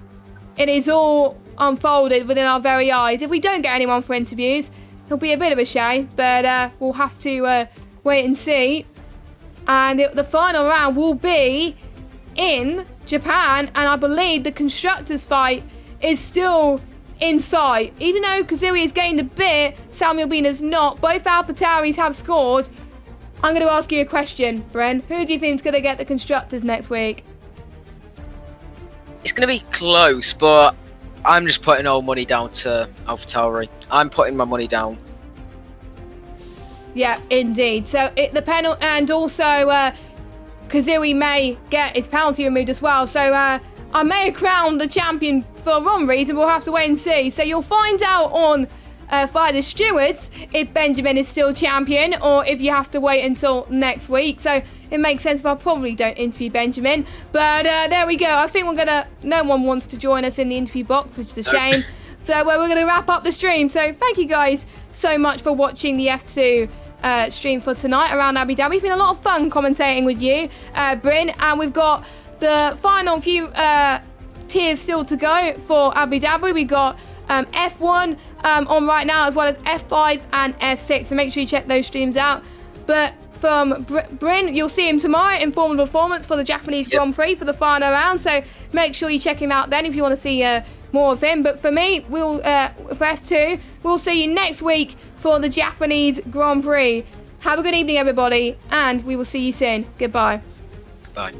it is all unfolded within our very eyes. If we don't get anyone for interviews, it'll be a bit of a shame, but we'll have to wait and see. And the final round will be in Japan, and I believe the constructors fight is still in sight. Even though Kazui has gained a bit, Samuel Bean has not. Both AlphaTauris have scored. I'm going to ask you a question, Bren. Who do you think is going to get the constructors next week? It's going to be close, but I'm just putting all money down to AlphaTauri. I'm putting my money down. Yeah, indeed. So the penalty, and also Kazui may get his penalty removed as well. So I may have crowned the champion for one reason. We'll have to wait and see. So you'll find out on by the stewards if Benjamin is still champion, or if you have to wait until next week. So it makes sense, but I probably don't interview Benjamin. But there we go. I think no one wants to join us in the interview box, which is a shame. So we're going to wrap up the stream. So thank you guys so much for watching the F2 stream for tonight around Abu Dhabi. It's been a lot of fun commentating with you, Bryn, and we've got the final few tiers still to go for Abu Dhabi. We've got F1 on right now, as well as F5 and F6, so make sure you check those streams out. But from Bryn, you'll see him tomorrow in Formula Performance for the Japanese Grand Prix for the final round, so make sure you check him out then if you want to see more of him. But for me, for F2, we'll see you next week for the Japanese Grand Prix. Have a good evening, everybody, and we will see you soon. Goodbye. Goodbye.